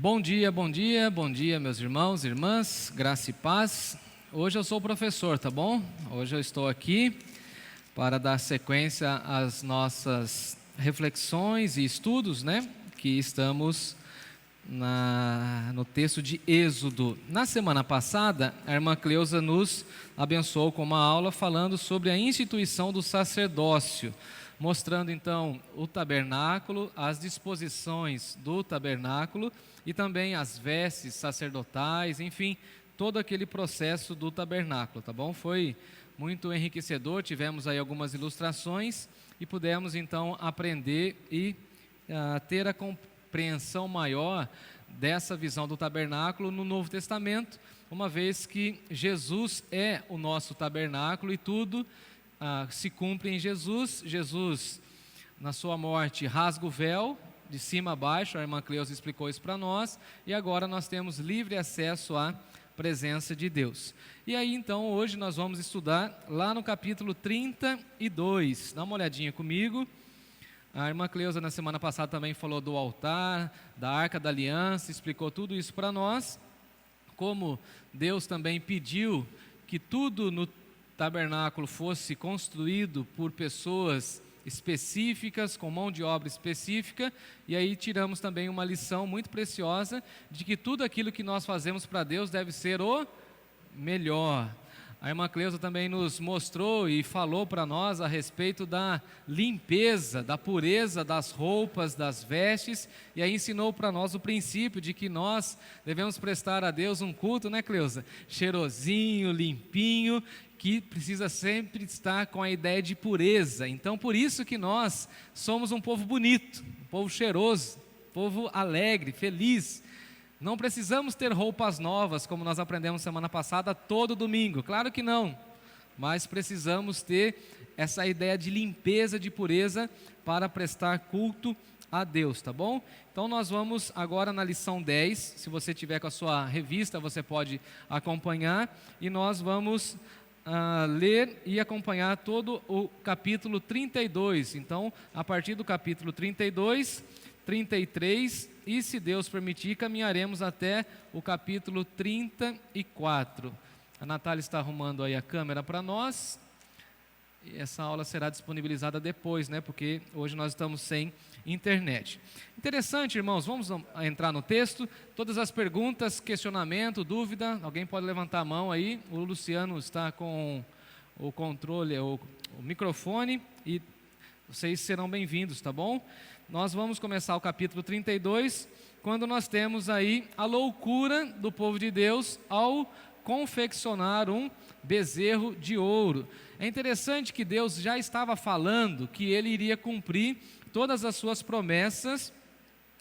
Bom dia, bom dia, bom dia, meus irmãos e irmãs, graça e paz. Hoje eu sou o professor, tá bom? Hoje eu estou aqui para dar sequência às nossas reflexões e estudos, que estamos no texto de Êxodo. Na semana passada, a irmã Cleusa nos abençoou com uma aula falando sobre a instituição do sacerdócio, mostrando então o tabernáculo, as disposições do tabernáculo e também as vestes sacerdotais, enfim, todo aquele processo do tabernáculo, tá bom? Foi muito enriquecedor, tivemos aí algumas ilustrações e pudemos então aprender e ter a compreensão maior dessa visão do tabernáculo no Novo Testamento, uma vez que Jesus é o nosso tabernáculo e tudo se cumpre em Jesus. Jesus, na sua morte, rasga o véu de cima a baixo, a irmã Cleusa explicou isso para nós, e agora nós temos livre acesso à presença de Deus. E aí então hoje nós vamos estudar lá no capítulo 32, dá uma olhadinha comigo. A irmã Cleusa na semana passada também falou do altar, da Arca da Aliança, explicou tudo isso para nós, como Deus também pediu que tudo no tabernáculo fosse construído por pessoas específicas, com mão de obra específica, e aí tiramos também uma lição muito preciosa de que tudo aquilo que nós fazemos para Deus deve ser o melhor. A irmã Cleusa também nos mostrou e falou para nós a respeito da limpeza, da pureza das roupas, das vestes, e aí ensinou para nós o princípio de que nós devemos prestar a Deus um culto, Cleusa? Cheirosinho, limpinho, que precisa sempre estar com a ideia de pureza. Então, por isso que nós somos um povo bonito, um povo cheiroso, um povo alegre, feliz. Não precisamos ter roupas novas, como nós aprendemos semana passada, todo domingo. Claro que não, mas precisamos ter essa ideia de limpeza, de pureza, para prestar culto a Deus, tá bom? Então nós vamos agora na lição 10, se você tiver com a sua revista, você pode acompanhar, e nós vamos ler e acompanhar todo o capítulo 32. Então, a partir do capítulo 32, 33, e se Deus permitir, caminharemos até o capítulo 34. A Natália está arrumando aí a câmera para nós, e essa aula será disponibilizada depois, porque hoje nós estamos sem internet. Interessante, irmãos, vamos entrar no texto. Todas as perguntas, questionamento, dúvida, alguém pode levantar a mão aí. O Luciano está com o controle, o microfone, e vocês serão bem-vindos, tá bom? Nós vamos começar o capítulo 32, quando nós temos aí a loucura do povo de Deus ao confeccionar um bezerro de ouro. É interessante que Deus já estava falando que Ele iria cumprir todas as suas promessas,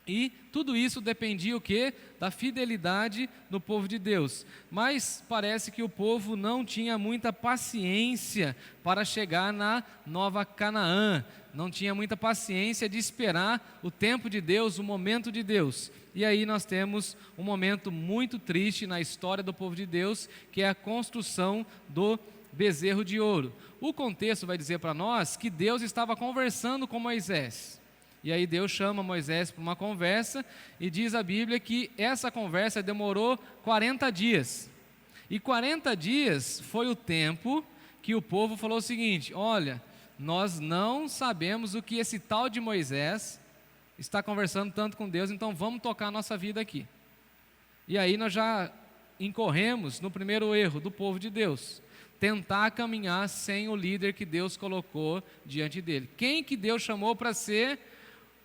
e tudo isso dependia o quê? Da fidelidade do povo de Deus. Mas parece que o povo não tinha muita paciência para chegar na Nova Canaã, não tinha muita paciência de esperar o tempo de Deus, o momento de Deus. E aí nós temos um momento muito triste na história do povo de Deus, que é a construção do bezerro de ouro. O contexto vai dizer para nós que Deus estava conversando com Moisés. E aí Deus chama Moisés para uma conversa, e diz a Bíblia que essa conversa demorou 40 dias. E 40 dias foi o tempo que o povo falou o seguinte: olha, nós não sabemos o que esse tal de Moisés está conversando tanto com Deus, então vamos tocar a nossa vida aqui. E aí nós já incorremos no primeiro erro do povo de Deus: tentar caminhar sem o líder que Deus colocou diante dele. Quem que Deus chamou para ser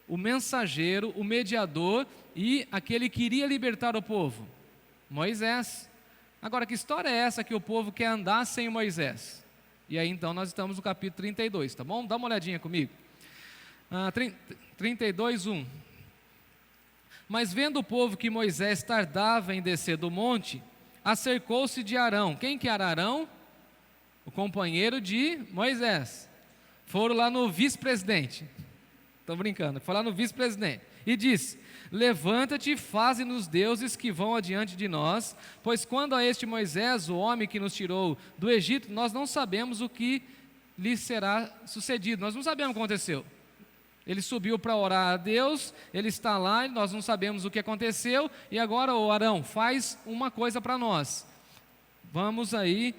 o mensageiro, o mediador e aquele que iria libertar o povo? Moisés. Agora, que história é essa que o povo quer andar sem Moisés? E aí então nós estamos no capítulo 32, tá bom? Dá uma olhadinha comigo. 32, 1. Mas vendo o povo que Moisés tardava em descer do monte, acercou-se de Arão. Quem que era Arão? O companheiro de Moisés. Foram lá no vice-presidente. Estou brincando. Foi lá no vice-presidente. E disse: levanta-te e faze-nos deuses que vão adiante de nós, pois quando a este Moisés, o homem que nos tirou do Egito, nós não sabemos o que lhe será sucedido. Nós não sabemos o que aconteceu. Ele subiu para orar a Deus, ele está lá, nós não sabemos o que aconteceu, e agora, ô Arão, faz uma coisa para nós. Vamos aí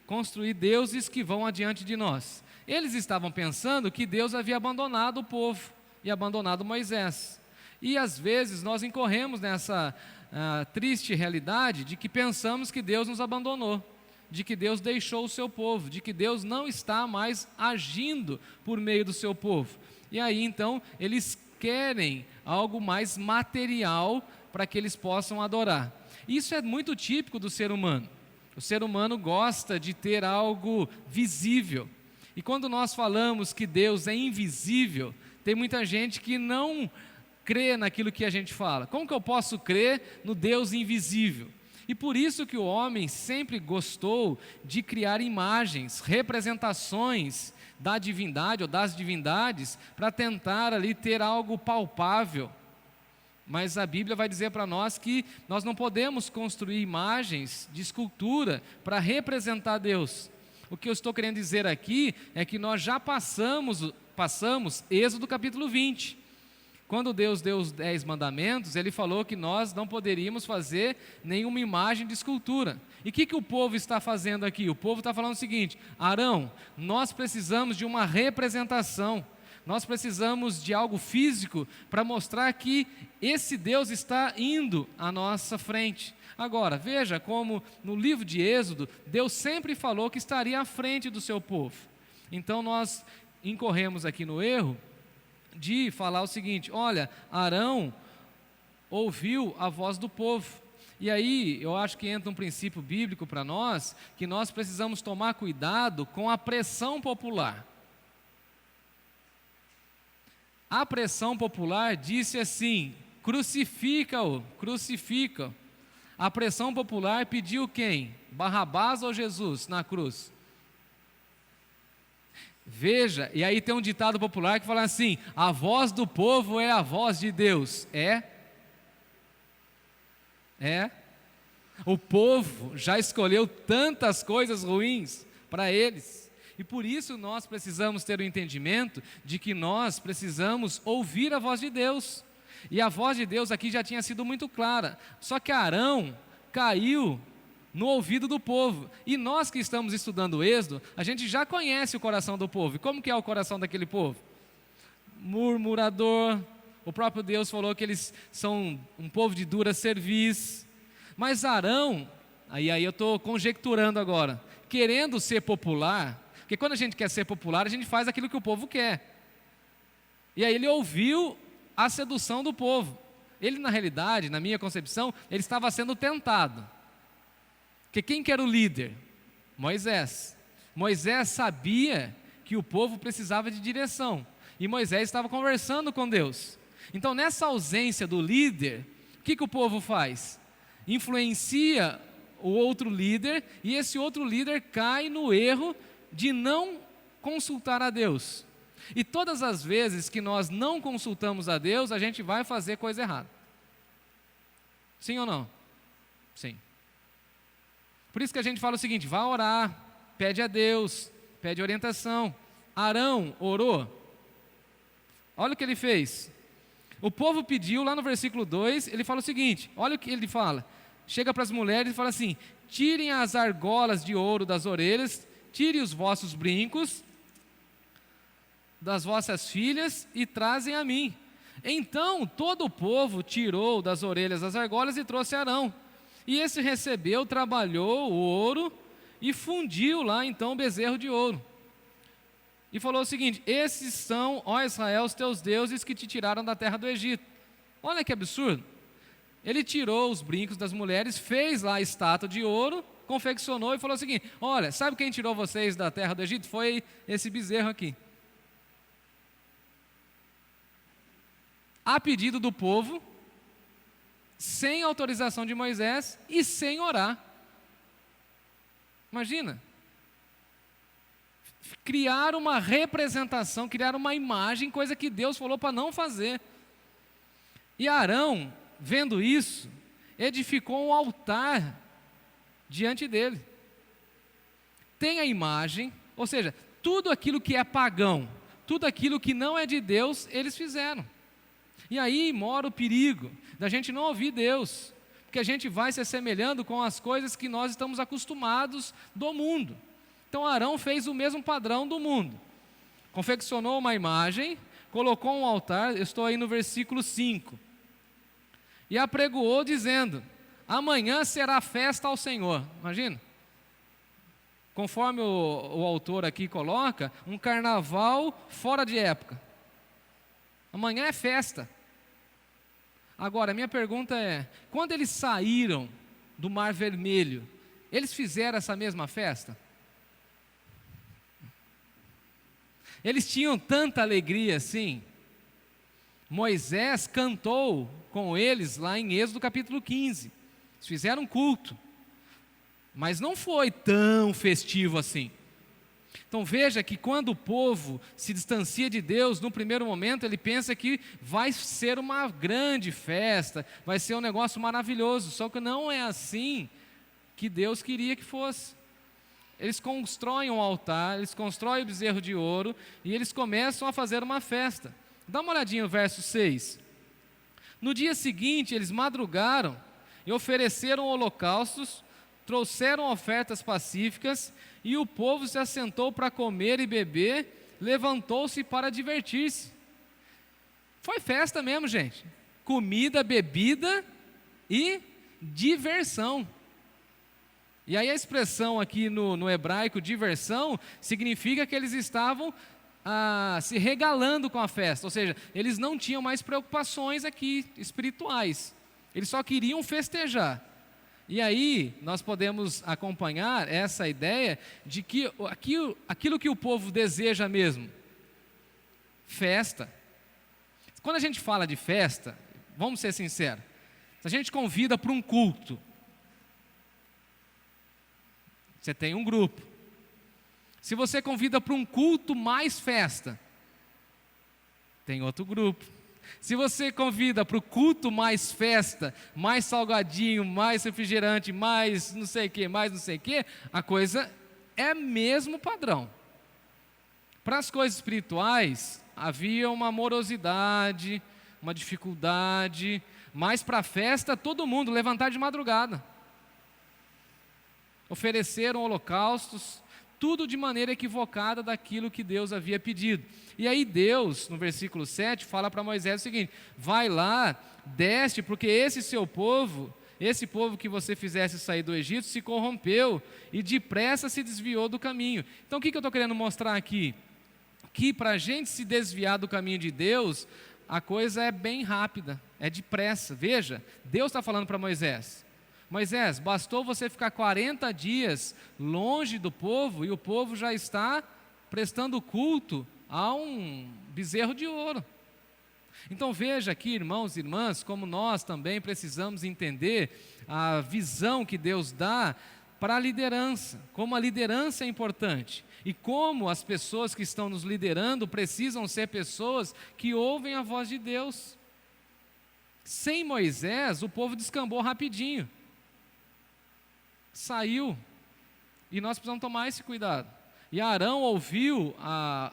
construir deuses que vão adiante de nós. Eles estavam pensando que Deus havia abandonado o povo e abandonado Moisés. E às vezes nós incorremos nessa triste realidade de que pensamos que Deus nos abandonou, de que Deus deixou o seu povo, de que Deus não está mais agindo por meio do seu povo. E aí então eles querem algo mais material para que eles possam adorar. Isso é muito típico do ser humano. O ser humano gosta de ter algo visível. E quando nós falamos que Deus é invisível, tem muita gente que não crê naquilo que a gente fala. Como que eu posso crer no Deus invisível? E por isso que o homem sempre gostou de criar imagens, representações da divindade ou das divindades, para tentar ali ter algo palpável. Mas a Bíblia vai dizer para nós que nós não podemos construir imagens de escultura para representar Deus. O que eu estou querendo dizer aqui é que nós já passamos Êxodo capítulo 20. Quando Deus deu os 10 mandamentos, Ele falou que nós não poderíamos fazer nenhuma imagem de escultura. E o que o povo está fazendo aqui? O povo está falando o seguinte: Arão, nós precisamos de uma representação. Nós precisamos de algo físico para mostrar que esse Deus está indo à nossa frente. Agora, veja como no livro de Êxodo, Deus sempre falou que estaria à frente do seu povo. Então nós incorremos aqui no erro de falar o seguinte: olha, Arão ouviu a voz do povo. E aí eu acho que entra um princípio bíblico para nós, que nós precisamos tomar cuidado com a pressão popular. A pressão popular disse assim: crucifica-o, crucifica. A pressão popular pediu quem? Barrabás ou Jesus na cruz? Veja, e aí tem um ditado popular que fala assim: a voz do povo é a voz de Deus. É? O povo já escolheu tantas coisas ruins para eles. E por isso nós precisamos ter o entendimento de que nós precisamos ouvir a voz de Deus. E a voz de Deus aqui já tinha sido muito clara. Só que Arão caiu no ouvido do povo. E nós que estamos estudando o Êxodo, a gente já conhece o coração do povo. E como que é o coração daquele povo? Murmurador. O próprio Deus falou que eles são um povo de dura cerviz. Mas Arão, aí eu estou conjecturando agora, querendo ser popular, porque quando a gente quer ser popular, a gente faz aquilo que o povo quer. E aí ele ouviu a sedução do povo. Ele, na realidade, na minha concepção, ele estava sendo tentado. Porque quem que era o líder? Moisés. Moisés sabia que o povo precisava de direção. E Moisés estava conversando com Deus. Então, nessa ausência do líder, o que o povo faz? Influencia o outro líder, e esse outro líder cai no erro de não consultar a Deus. E todas as vezes que nós não consultamos a Deus, a gente vai fazer coisa errada. Sim ou não? Sim. Por isso que a gente fala o seguinte: vá orar, pede a Deus, pede orientação. Arão orou. Olha o que ele fez. O povo pediu, lá no versículo 2, ele fala o seguinte, olha o que ele fala. Chega para as mulheres e fala assim: tirem as argolas de ouro das orelhas, tirem os vossos brincos das vossas filhas e trazem a mim. Então todo o povo tirou das orelhas as argolas e trouxe Arão. E esse recebeu, trabalhou o ouro e fundiu lá então o bezerro de ouro. E falou o seguinte: esses são, ó Israel, os teus deuses que te tiraram da terra do Egito. Olha que absurdo. Ele tirou os brincos das mulheres, fez lá a estátua de ouro, confeccionou e falou o seguinte: olha, sabe quem tirou vocês da terra do Egito? Foi esse bezerro aqui. A pedido do povo, sem autorização de Moisés e sem orar. Imagina. Criar uma representação, criar uma imagem, coisa que Deus falou para não fazer. E Arão, vendo isso, edificou um altar diante dele. Tem a imagem, ou seja, tudo aquilo que é pagão, tudo aquilo que não é de Deus, eles fizeram. E aí mora o perigo da gente não ouvir Deus, porque a gente vai se assemelhando com as coisas que nós estamos acostumados do mundo. Então Arão fez o mesmo padrão do mundo, confeccionou uma imagem, colocou um altar, eu estou aí no versículo 5, e apregoou dizendo: amanhã será festa ao Senhor. Imagina, conforme o autor aqui coloca, um carnaval fora de época. Amanhã é festa. Agora, minha pergunta é, quando eles saíram do Mar Vermelho, eles fizeram essa mesma festa? Eles tinham tanta alegria assim? Moisés cantou com eles lá em Êxodo capítulo 15. Eles fizeram um culto, mas não foi tão festivo assim. Então veja que quando o povo se distancia de Deus, no primeiro momento ele pensa que vai ser uma grande festa, vai ser um negócio maravilhoso, só que não é assim que Deus queria que fosse. Eles constroem um altar, eles constroem o bezerro de ouro e eles começam a fazer uma festa. Dá uma olhadinha no verso 6. No dia seguinte eles madrugaram e ofereceram holocaustos, trouxeram ofertas pacíficas, e o povo se assentou para comer e beber, levantou-se para divertir-se. Foi festa mesmo, gente. Comida, bebida e diversão. E aí a expressão aqui no hebraico, diversão, significa que eles estavam se regalando com a festa. Ou seja, eles não tinham mais preocupações aqui espirituais. Eles só queriam festejar. E aí, nós podemos acompanhar essa ideia de que aquilo que o povo deseja mesmo, festa. Quando a gente fala de festa, vamos ser sinceros, se a gente convida para um culto, você tem um grupo. Se você convida para um culto mais festa, tem outro grupo. Se você convida para o culto mais festa, mais salgadinho, mais refrigerante, mais não sei o que, a coisa é mesmo padrão. Para as coisas espirituais, havia uma morosidade, uma dificuldade, mas para a festa, todo mundo levantar de madrugada. Ofereceram holocaustos, tudo de maneira equivocada daquilo que Deus havia pedido. E aí Deus, no versículo 7, fala para Moisés o seguinte: vai lá, desce, porque esse povo que você fizesse sair do Egito, se corrompeu e depressa se desviou do caminho. Então o que eu estou querendo mostrar aqui? Que para a gente se desviar do caminho de Deus, a coisa é bem rápida, é depressa. Veja, Deus está falando para Moisés: Moisés, bastou você ficar 40 dias longe do povo e o povo já está prestando culto a um bezerro de ouro. Então veja aqui, irmãos e irmãs, como nós também precisamos entender a visão que Deus dá para a liderança, como a liderança é importante e como as pessoas que estão nos liderando precisam ser pessoas que ouvem a voz de Deus. Sem Moisés, o povo descambou rapidinho. Saiu, e nós precisamos tomar esse cuidado. E Arão ouviu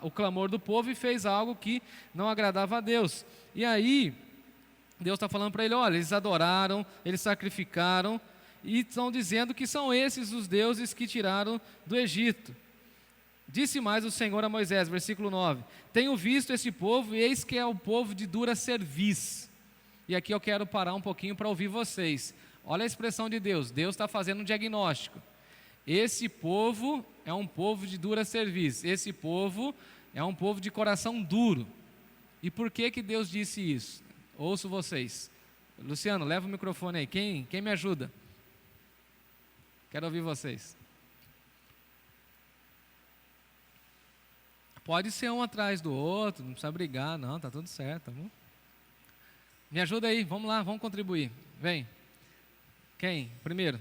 o clamor do povo e fez algo que não agradava a Deus. E aí, Deus está falando para ele: olha, eles adoraram, eles sacrificaram, e estão dizendo que são esses os deuses que tiraram do Egito. Disse mais o Senhor a Moisés, versículo 9: tenho visto esse povo, e eis que é o povo de dura cerviz. E aqui eu quero parar um pouquinho para ouvir vocês. Olha a expressão de Deus. Deus está fazendo um diagnóstico. Esse povo é um povo de dura cerviz. Esse povo é um povo de coração duro. E por que Deus disse isso? Ouço vocês. Luciano, leva o microfone aí. Quem me ajuda? Quero ouvir vocês. Pode ser um atrás do outro, não precisa brigar, não, tá tudo certo, tá bom? Me ajuda aí, vamos lá, vamos contribuir. Vem. Quem? Primeiro.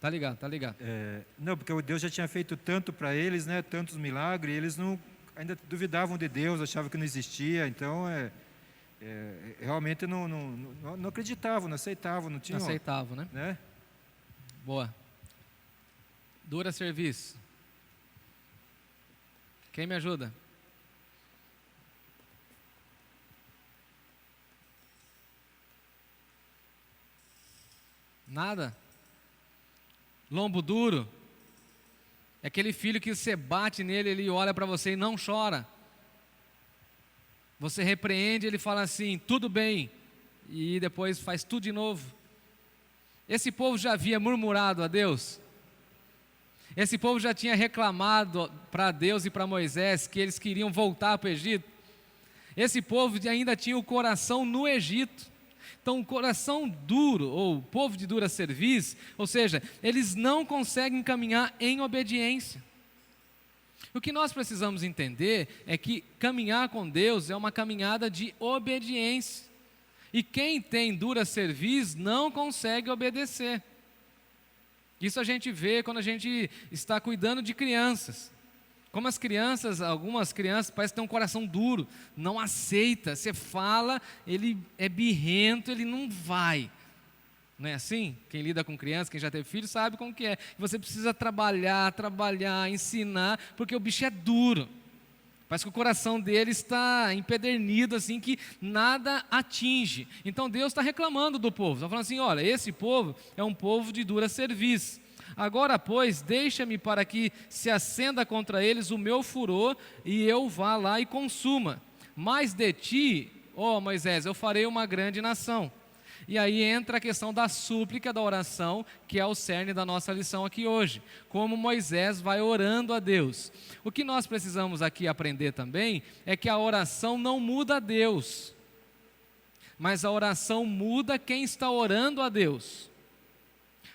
Tá ligado. Não, porque o Deus já tinha feito tanto para eles, né, tantos milagres, e eles ainda duvidavam de Deus, achavam que não existia, então realmente não acreditavam, não aceitavam, não tinham. Não aceitavam, né? Boa. Dura serviço. Quem me ajuda? Nada? Lombo duro? É aquele filho que você bate nele, ele olha para você e não chora. Você repreende, ele fala assim, tudo bem, e depois faz tudo de novo. Esse povo já havia murmurado a Deus. Esse povo já tinha reclamado para Deus e para Moisés que eles queriam voltar para o Egito. Esse povo ainda tinha o coração no Egito. Então, o coração duro, ou povo de dura cerviz, ou seja, eles não conseguem caminhar em obediência. O que nós precisamos entender é que caminhar com Deus é uma caminhada de obediência. E quem tem dura cerviz não consegue obedecer. Isso a gente vê quando a gente está cuidando de crianças. Como as crianças, algumas crianças parecem ter um coração duro, não aceita. Você fala, ele é birrento, ele não vai. Não é assim? Quem lida com criança, quem já teve filho, sabe como que é. Você precisa trabalhar, ensinar, porque o bicho é duro. Parece que o coração dele está empedernido, assim, que nada atinge. Então Deus está reclamando do povo. Está falando assim, olha, esse povo é um povo de dura cerviz. Agora, pois, deixa-me para que se acenda contra eles o meu furor e eu vá lá e consuma. Mas de ti, ó Moisés, eu farei uma grande nação. E aí entra a questão da súplica, da oração, que é o cerne da nossa lição aqui hoje. Como Moisés vai orando a Deus. O que nós precisamos aqui aprender também é que a oração não muda a Deus, mas a oração muda quem está orando a Deus.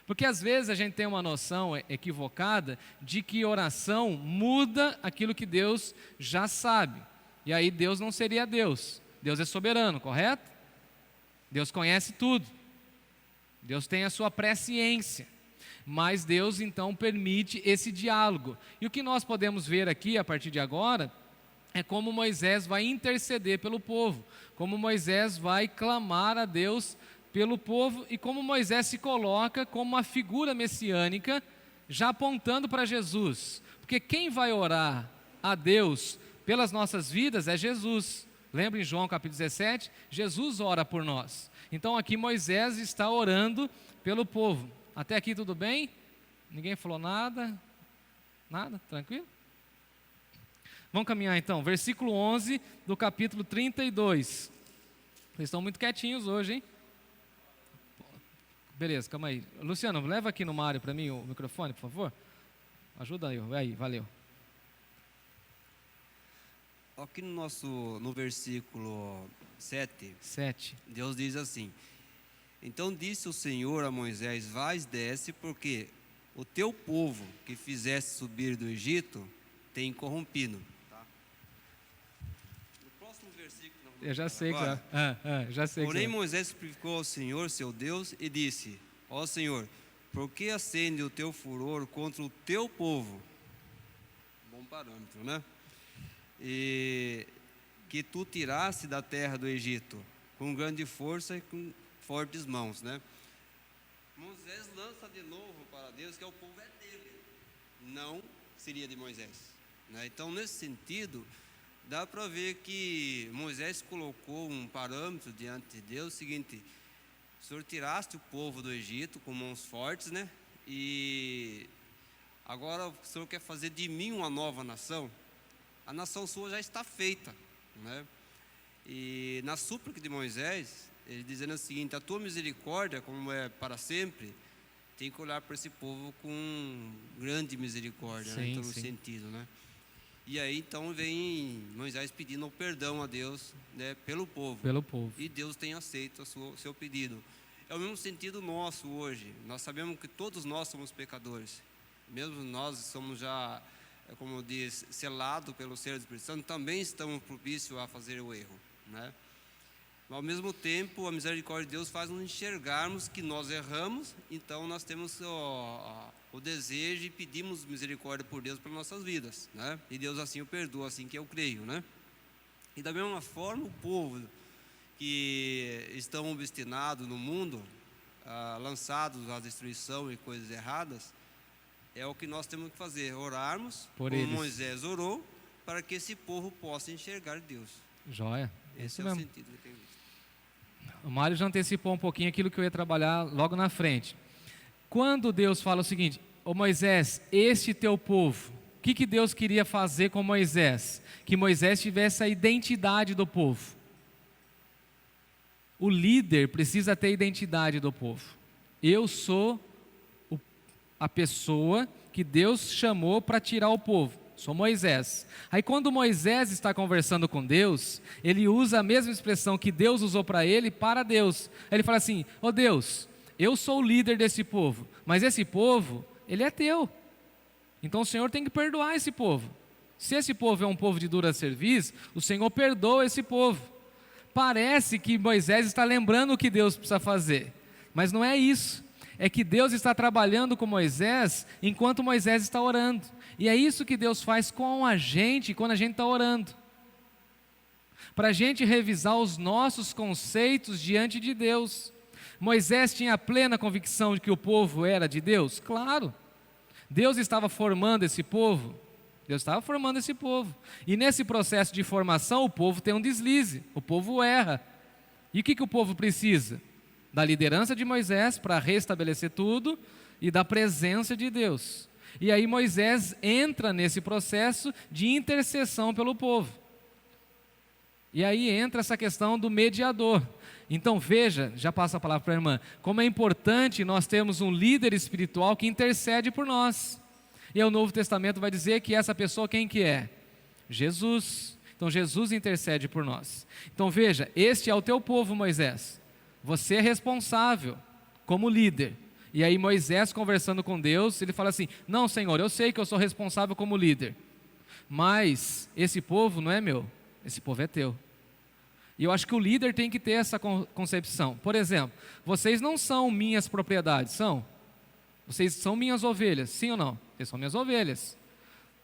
Porque às vezes a gente tem uma noção equivocada de que oração muda aquilo que Deus já sabe. E aí Deus não seria Deus. Deus é soberano, correto? Deus conhece tudo. Deus tem a sua presciência. Mas Deus então permite esse diálogo. E o que nós podemos ver aqui a partir de agora é como Moisés vai interceder pelo povo, como Moisés vai clamar a Deus pelo povo e como Moisés se coloca como uma figura messiânica, já apontando para Jesus. Porque quem vai orar a Deus pelas nossas vidas é Jesus. Lembra em João capítulo 17? Jesus ora por nós. Então aqui Moisés está orando pelo povo. Até aqui tudo bem? Ninguém falou nada? Nada? Tranquilo? Vamos caminhar então. Versículo 11 do capítulo 32. Vocês estão muito quietinhos hoje, hein? Beleza, calma aí. Luciano, leva aqui no Mário para mim o microfone, por favor. Ajuda aí, valeu. Aqui no versículo 7, Deus diz assim: então disse o Senhor a Moisés, vais, desce, porque o teu povo que fizeste subir do Egito tem corrompido. Tá? No próximo versículo, eu já sei agora, já sei. Porém Moisés suplicou ao Senhor, seu Deus, e disse: ó Senhor, por que acende o teu furor contra o teu povo? Bom parâmetro, né? E que tu tiraste da terra do Egito com grande força e com fortes mãos, né? Moisés lança de novo para Deus que o povo é dele, não seria de Moisés, né? Então, nesse sentido, dá para ver que Moisés colocou um parâmetro diante de Deus, o seguinte: o Senhor tiraste o povo do Egito com mãos fortes, né? E agora o Senhor quer fazer de mim uma nova nação. A nação sua já está feita, né? E na súplica de Moisés, ele dizendo o seguinte: a tua misericórdia, como é para sempre, tem que olhar para esse povo com grande misericórdia, né? Em todo sentido, né? E aí então vem Moisés pedindo o perdão a Deus, né, pelo povo. E Deus tem aceito o seu pedido. É o mesmo sentido nosso hoje. Nós sabemos que todos nós somos pecadores. Mesmo nós somos já, como diz, selado pelo ser do Espírito Santo, também estamos propícios a fazer o erro, né? Mas, ao mesmo tempo, a misericórdia de Deus faz nos enxergarmos que nós erramos, então nós temos o desejo e pedimos misericórdia por Deus pelas nossas vidas, né? E Deus assim o perdoa, assim que eu creio, né? E da mesma forma, o povo que estão obstinados no mundo, lançados à destruição e coisas erradas, é o que nós temos que fazer, orarmos, como Moisés orou, para que esse povo possa enxergar Deus. Joia. Esse Isso é mesmo. o sentido que eu tenho visto. O Mário já antecipou um pouquinho aquilo que eu ia trabalhar logo na frente. Quando Deus fala o seguinte: ô Moisés, este teu povo, o que Deus queria fazer com Moisés? Que Moisés tivesse a identidade do povo. O líder precisa ter a identidade do povo. Eu sou a pessoa que Deus chamou para tirar o povo. Sou Moisés. Aí quando Moisés está conversando com Deus, ele usa a mesma expressão que Deus usou para ele, para Deus. Aí ele fala assim: ó Deus, eu sou o líder desse povo, mas esse povo, ele é teu. Então o Senhor tem que perdoar esse povo. Se esse povo é um povo de dura serviço, o Senhor perdoa esse povo. Parece que Moisés está lembrando o que Deus precisa fazer, mas não é isso. É que Deus está trabalhando com Moisés enquanto Moisés está orando. E é isso que Deus faz com a gente quando a gente está orando. Para a gente revisar os nossos conceitos diante de Deus. Moisés tinha plena convicção de que o povo era de Deus? Claro. Deus estava formando esse povo? Deus estava formando esse povo. E nesse processo de formação, o povo tem um deslize, o povo erra. E o que o povo precisa? Da liderança de Moisés para restabelecer tudo e da presença de Deus. E aí Moisés entra nesse processo de intercessão pelo povo. E aí entra essa questão do mediador. Então veja, já passo a palavra para a irmã, como é importante nós termos um líder espiritual que intercede por nós. E aí o Novo Testamento vai dizer que essa pessoa quem que é? Jesus. Então Jesus intercede por nós. Então veja, este é o teu povo, Moisés. Você é responsável como líder. E aí Moisés conversando com Deus, ele fala assim: não, Senhor, eu sei que eu sou responsável como líder, mas esse povo não é meu, esse povo é teu. E eu acho que o líder tem que ter essa concepção. Por exemplo, vocês não são minhas propriedades, são? Vocês são minhas ovelhas, sim ou não? Vocês são minhas ovelhas.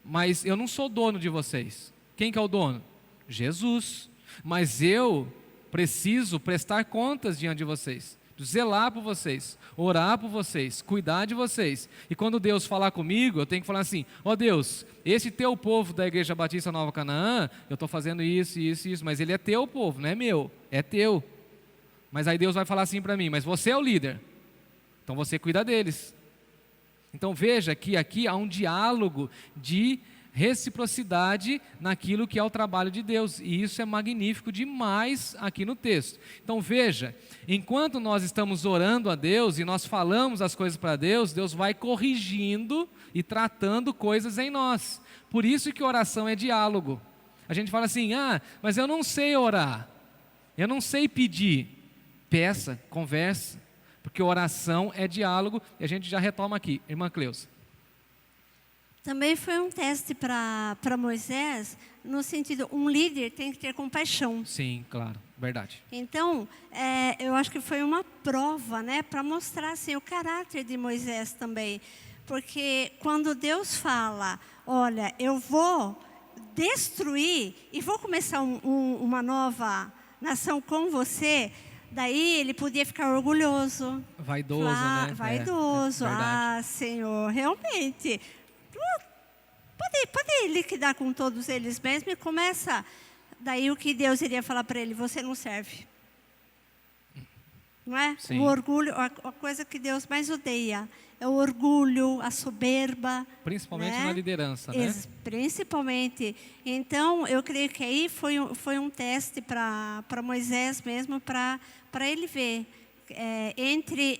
Mas eu não sou dono de vocês. Quem que é o dono? Jesus. Mas eu preciso prestar contas diante de vocês, zelar por vocês, orar por vocês, cuidar de vocês. E quando Deus falar comigo, eu tenho que falar assim: ó Deus, esse teu povo da Igreja Batista Nova Canaã, eu estou fazendo isso, mas ele é teu povo, não é meu, é teu. Mas aí Deus vai falar assim para mim: mas você é o líder, então você cuida deles. Então veja que aqui há um diálogo de reciprocidade naquilo que é o trabalho de Deus, e isso é magnífico demais aqui no texto. Então veja, enquanto nós estamos orando a Deus e nós falamos as coisas para Deus, Deus vai corrigindo e tratando coisas em nós. Por isso que oração é diálogo. A gente fala assim: ah, mas eu não sei orar, eu não sei pedir. Peça, conversa, porque oração é diálogo. E a gente já retoma aqui, irmã Cleusa. Também foi um teste para Moisés, no sentido, um líder tem que ter compaixão. Sim, claro, verdade. Então, eu acho que foi uma prova, né, para mostrar assim, o caráter de Moisés também. Porque quando Deus fala: olha, eu vou destruir e vou começar uma nova nação com você, daí ele podia ficar orgulhoso. Vaidoso, né? Vaidoso. Verdade. Senhor, realmente... Pode liquidar com todos eles mesmo e começa. Daí o que Deus iria falar para ele: você não serve. Não é? Sim. O orgulho, a coisa que Deus mais odeia é o orgulho, a soberba. Principalmente né? na liderança, né? Principalmente. Então, eu creio que aí foi um teste para Moisés mesmo, para ele ver entre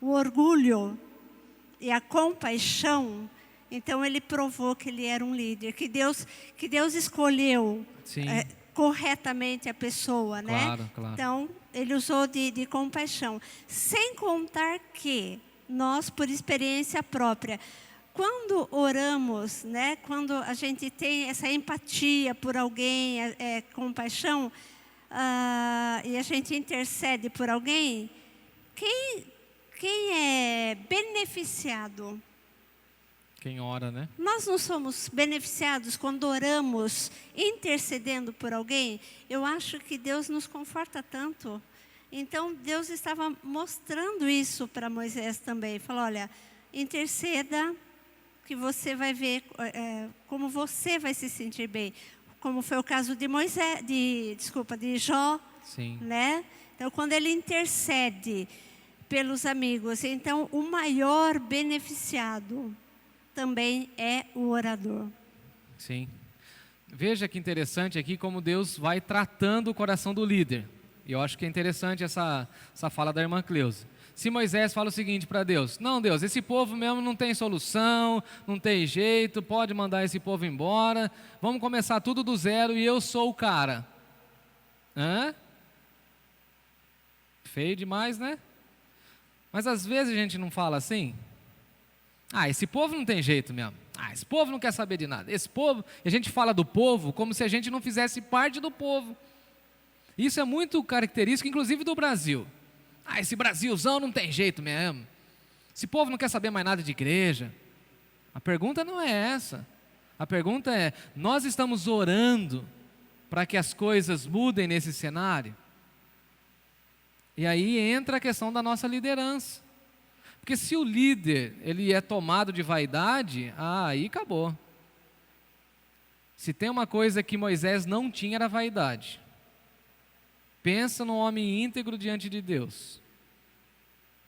o orgulho e a compaixão. Então ele provou que ele era um líder, que Deus escolheu corretamente a pessoa, né? Claro, claro. Então ele usou de compaixão, sem contar que nós, por experiência própria, quando oramos, né? Quando a gente tem essa empatia por alguém, compaixão, e a gente intercede por alguém, quem é beneficiado? Quem ora, né? Nós não somos beneficiados quando oramos intercedendo por alguém? Eu acho que Deus nos conforta tanto. Então, Deus estava mostrando isso para Moisés também. Falou: olha, interceda, que você vai ver como você vai se sentir bem. Como foi o caso de de Jó, Sim. né? Então, quando ele intercede pelos amigos, então o maior beneficiado também é o orador. Sim. Veja que interessante aqui como Deus vai tratando o coração do líder. E eu acho que é interessante essa fala da irmã Cleusa. Se Moisés fala o seguinte para Deus: não, Deus, esse povo mesmo não tem solução, não tem jeito, pode mandar esse povo embora, vamos começar tudo do zero e eu sou o cara. Hã? Feio demais, né? Mas às vezes a gente não fala assim. Esse povo não tem jeito mesmo. Esse povo não quer saber de nada. Esse povo, e a gente fala do povo como se a gente não fizesse parte do povo. Isso é muito característico, inclusive do Brasil. Esse Brasilzão não tem jeito mesmo. Esse povo não quer saber mais nada de igreja. A pergunta não é essa. A pergunta é: nós estamos orando para que as coisas mudem nesse cenário? E aí entra a questão da nossa liderança. Porque se o líder ele é tomado de vaidade, aí acabou. Se tem uma coisa que Moisés não tinha, era vaidade. Pensa num homem íntegro diante de Deus.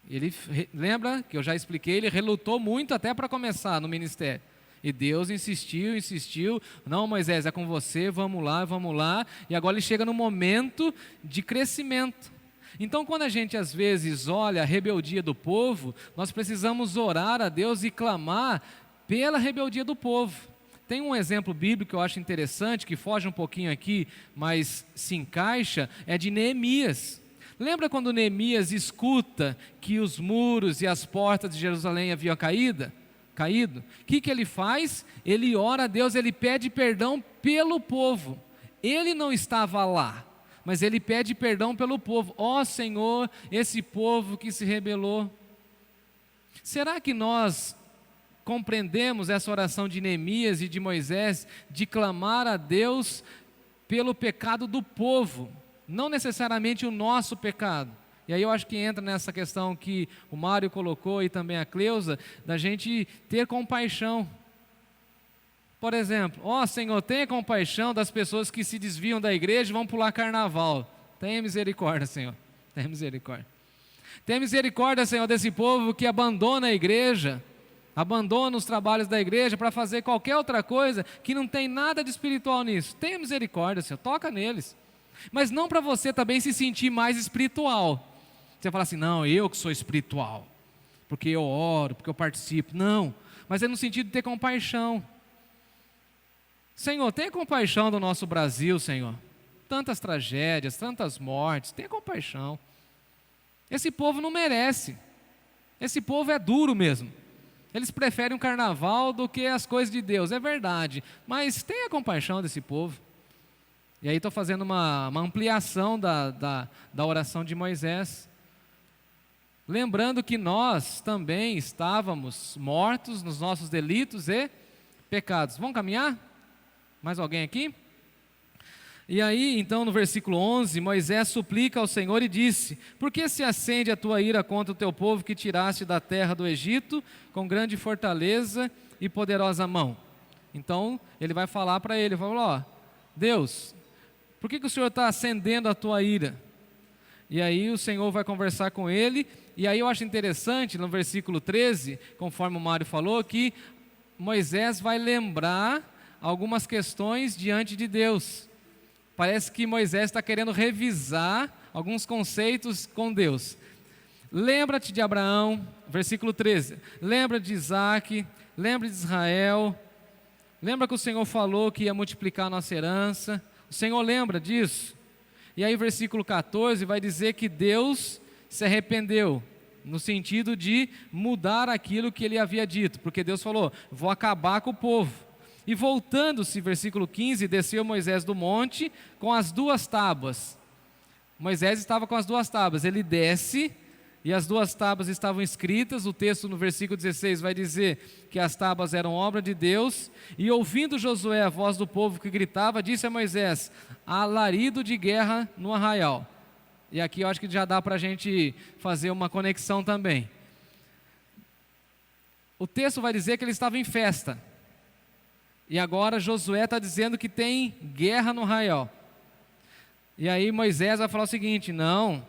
Ele, lembra que eu já expliquei, ele relutou muito até para começar no ministério. E Deus insistiu, não, Moisés, é com você, vamos lá. E agora ele chega no momento de crescimento. Então, quando a gente às vezes olha a rebeldia do povo, nós precisamos orar a Deus e clamar pela rebeldia do povo. Tem um exemplo bíblico que eu acho interessante, que foge um pouquinho aqui, mas se encaixa, é de Neemias. Lembra quando Neemias escuta que os muros e as portas de Jerusalém haviam caído? O que ele faz? Ele ora a Deus, ele pede perdão pelo povo. Ele não estava lá, mas ele pede perdão pelo povo. Ó Senhor, esse povo que se rebelou. Será que nós compreendemos essa oração de Neemias e de Moisés, de clamar a Deus pelo pecado do povo, não necessariamente o nosso pecado? E aí eu acho que entra nessa questão que o Mário colocou e também a Cleusa, da gente ter compaixão. Por exemplo, Senhor, tenha compaixão das pessoas que se desviam da igreja e vão pular carnaval. Tenha misericórdia, Senhor, tenha misericórdia. Tenha misericórdia, Senhor, desse povo que abandona a igreja, abandona os trabalhos da igreja para fazer qualquer outra coisa que não tem nada de espiritual nisso. Tenha misericórdia, Senhor, toca neles. Mas não para você também se sentir mais espiritual. Você fala assim: não, eu que sou espiritual, porque eu oro, porque eu participo. Não, mas é no sentido de ter compaixão. Senhor, tenha compaixão do nosso Brasil, Senhor. Tantas tragédias, tantas mortes, tenha compaixão. Esse povo não merece. Esse povo é duro mesmo. Eles preferem o carnaval do que as coisas de Deus, é verdade. Mas tenha compaixão desse povo. E aí estou fazendo uma ampliação da oração de Moisés. Lembrando que nós também estávamos mortos nos nossos delitos e pecados. Vamos caminhar? Mais alguém aqui? E aí, então, no versículo 11, Moisés suplica ao Senhor e disse: por que se acende a tua ira contra o teu povo que tiraste da terra do Egito com grande fortaleza e poderosa mão? Então, ele vai falar para ele, Deus, por que o Senhor está acendendo a tua ira? E aí o Senhor vai conversar com ele, e aí eu acho interessante, no versículo 13, conforme o Mário falou, que Moisés vai lembrar algumas questões diante de Deus. Parece que Moisés está querendo revisar alguns conceitos com Deus. Lembra-te de Abraão, versículo 13. Lembra de Isaac, lembra de Israel. Lembra que o Senhor falou que ia multiplicar a nossa herança. O Senhor lembra disso? E aí versículo 14 vai dizer que Deus se arrependeu, no sentido de mudar aquilo que ele havia dito. Porque Deus falou: vou acabar com o povo. E voltando-se, versículo 15, desceu Moisés do monte com as 2 tábuas. Moisés estava com as 2 tábuas, ele desce e as 2 tábuas estavam escritas. O texto no versículo 16 vai dizer que as tábuas eram obra de Deus. E ouvindo Josué a voz do povo que gritava, disse a Moisés: alarido de guerra no arraial. E aqui eu acho que já dá para a gente fazer uma conexão também. o texto vai dizer que ele estava em festa. E agora Josué está dizendo que tem guerra no arraial. E aí Moisés vai falar o seguinte: não